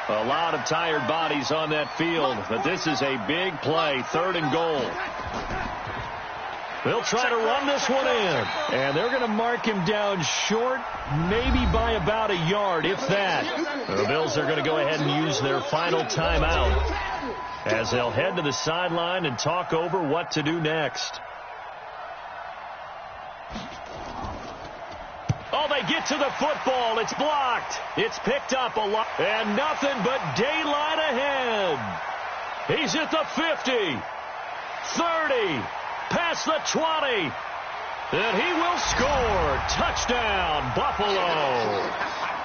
A lot of tired bodies on that field, but this is a big play. 3rd and goal. They'll try to run this one in, and they're going to mark him down short, maybe by about a yard, if that. The Bills are going to go ahead and use their final timeout as they'll head to the sideline and talk over what to do next. Oh, they get to the football. It's blocked. It's picked up a lot. And nothing but daylight ahead. He's at the 50. 30. Past the 20. And he will score. Touchdown, Buffalo.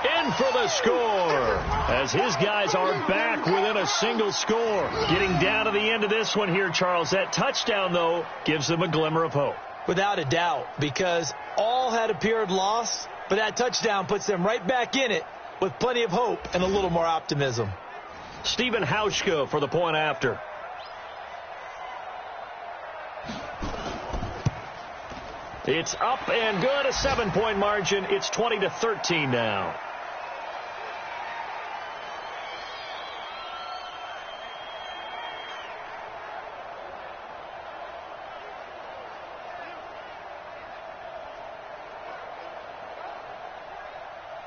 In for the score. As his guys are back within a single score. Getting down to the end of this one here, Charles. That touchdown, though, gives them a glimmer of hope. Without a doubt, because all had appeared lost, but that touchdown puts them right back in it with plenty of hope and a little more optimism. Stephen Hauschka for the point after. It's up and good, a 7-point margin. It's 20-13 now.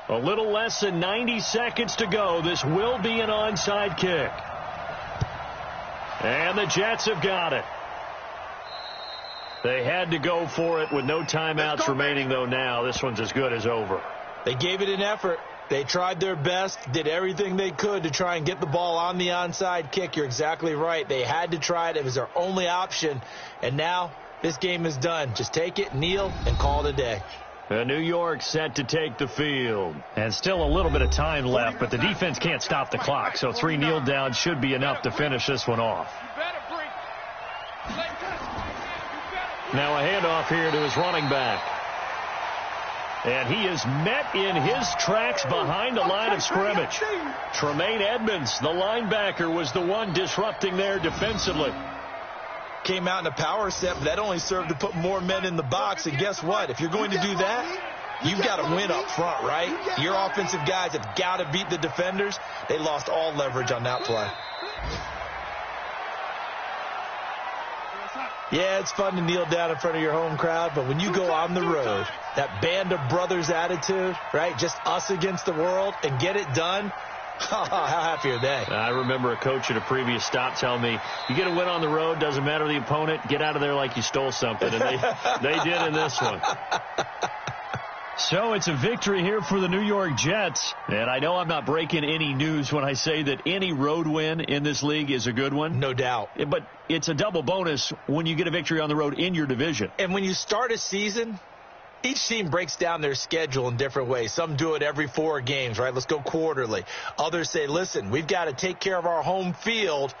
A little less than 90 seconds to go. This will be an onside kick. And the Jets have got it. They had to go for it with no timeouts remaining, though, now. This one's as good as over. They gave it an effort. They tried their best, did everything they could to try and get the ball on the onside kick. You're exactly right. They had to try it. It was their only option. And now this game is done. Just take it, kneel, and call it a day. New York set to take the field. And still a little bit of time left, but the defense can't stop the clock. So 3 kneel downs should be enough to finish this one off. Now a handoff here to his running back. And he is met in his tracks behind the line of scrimmage. Tremaine Edmonds, the linebacker, was the one disrupting there defensively. Came out in a power set, but that only served to put more men in the box. And guess what? If you're going to do that, you've got to win up front, right? Your offensive guys have got to beat the defenders. They lost all leverage on that play. Yeah, it's fun to kneel down in front of your home crowd, but when you go on the road, that band of brothers attitude, right? Just us against the world and get it done. How happy are they? I remember a coach at a previous stop telling me, you get a win on the road, doesn't matter the opponent, get out of there like you stole something. And they did in this one. So it's a victory here for the New York Jets. And I know I'm not breaking any news when I say that any road win in this league is a good one. No doubt. But it's a double bonus when you get a victory on the road in your division. And when you start a season, each team breaks down their schedule in different ways. Some do it every 4 games, right? Let's go quarterly. Others say, listen, we've got to take care of our home field.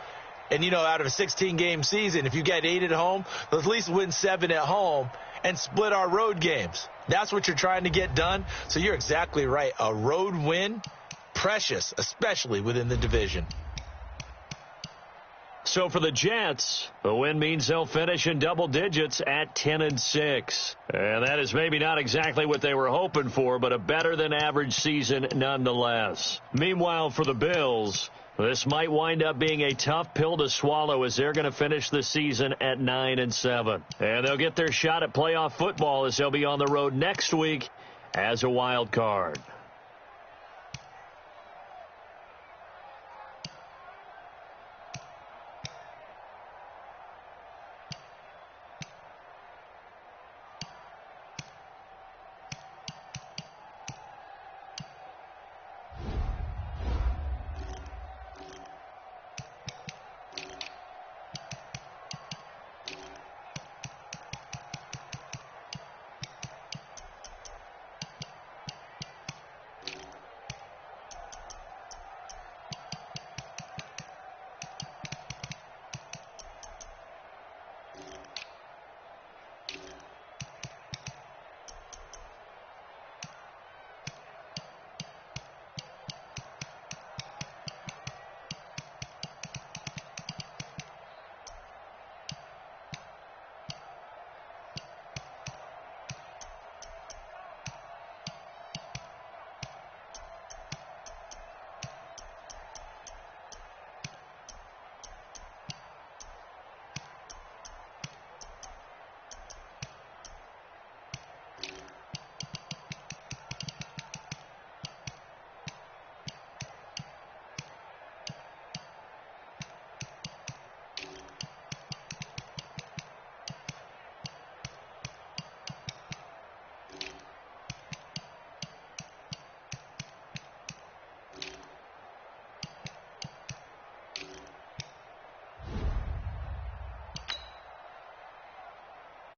And, you know, out of a 16-game season, if you get 8 at home, let's at least win 7 at home and split our road games. That's what you're trying to get done. So you're exactly right. A road win, precious, especially within the division. So for the Jets, the win means they'll finish in double digits at 10-6. And that is maybe not exactly what they were hoping for, but a better than average season nonetheless. Meanwhile, for the Bills, this might wind up being a tough pill to swallow as they're going to finish the season at 9-7. And they'll get their shot at playoff football as they'll be on the road next week as a wild card.